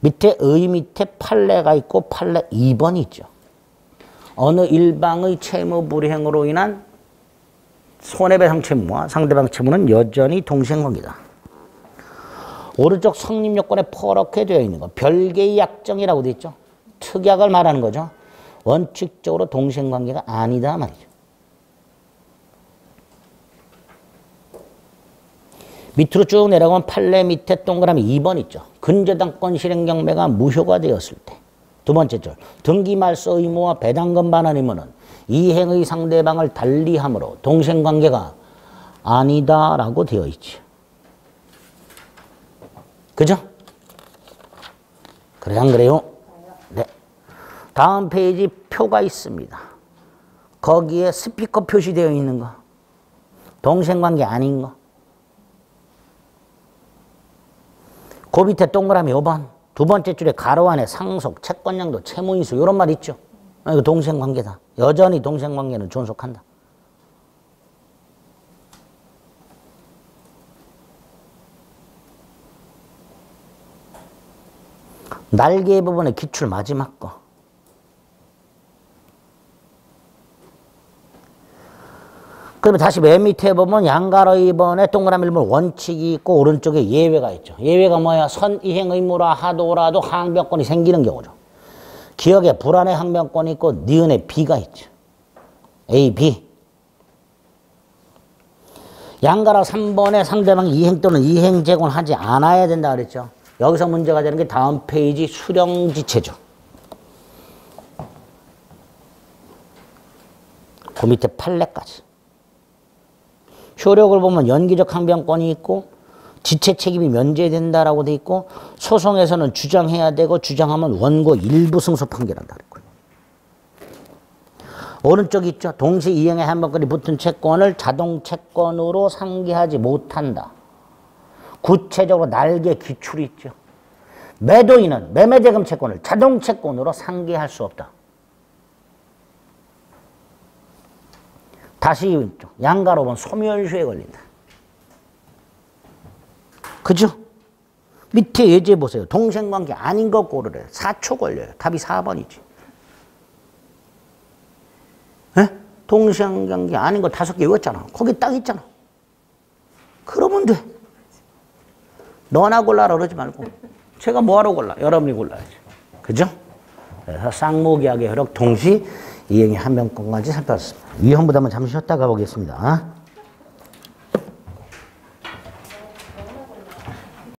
밑에 의 밑에 판례가 있고 판례 2번이 있죠. 어느 일방의 채무 불이행으로 인한 손해배상 채무와 상대방 채무는 여전히 동시행관계다. 오른쪽 성립 요건에 퍼렇게 되어 있는 거 별개의 약정이라고 되어 있죠. 특약을 말하는 거죠. 원칙적으로 동시행관계가 아니다 말이죠. 밑으로 쭉 내려가면 판례 밑에 동그라미 2번 있죠. 근저당권 실행 경매가 무효가 되었을 때. 두 번째 줄 등기 말소 의무와 배당금 반환 의무는 이행의 상대방을 달리함으로 동시행관계가 아니다라고 되어 있죠. 그죠? 그래 안 그래요? 네. 다음 페이지 표가 있습니다. 거기에 스피커 표시되어 있는 거. 동시행관계 아닌 거. 그 밑에 동그라미 5번. 두 번째 줄에 가로 안에 상속, 채권양도, 채무인수 이런 말 있죠. 이거 동시행관계다. 여전히 동시행관계는 존속한다. 날개 부분의 기출 마지막 거. 그러면 다시 맨 밑에 보면 양가로 2번에 동그라미 1번 원칙이 있고 오른쪽에 예외가 있죠. 예외가 뭐야? 선이행 의무라 하더라도 항변권이 생기는 경우죠. 기억에 불안의 항변권이 있고 니은에 B가 있죠. A, B. 양가로 3번에 상대방이 이행 또는 이행 제공하지 않아야 된다 그랬죠. 여기서 문제가 되는 게 다음 페이지 수령지체죠. 그 밑에 판례까지. 효력을 보면 연기적 항변권이 있고 지체 책임이 면제된다라고 돼 있고 소송에서는 주장해야 되고 주장하면 원고 일부 승소 판결한다 그랬고요. 오른쪽 있죠. 동시 이행의 항변권이 붙은 채권을 자동 채권으로 상기하지 못한다. 구체적으로 날개 기출이 있죠. 매도인은 매매대금 채권을 자동 채권으로 상기할 수 없다. 다시 양가로 보면 소멸시효에 걸린다. 그죠? 밑에 예제 보세요. 동생관계 아닌 거 고르래. 4초 걸려요. 답이 4번이지. 에? 동생관계 아닌 거 5개 외웠잖아. 거기 딱 있잖아. 그러면 돼. 너나 골라라 그러지 말고. 제가 뭐하러 골라? 여러분이 골라야지. 그죠? 그래서 쌍무계약의 효력 동시 이행의 한 명권까지 살펴봤습니다. 위헌부담은 잠시 쉬었다 가보겠습니다.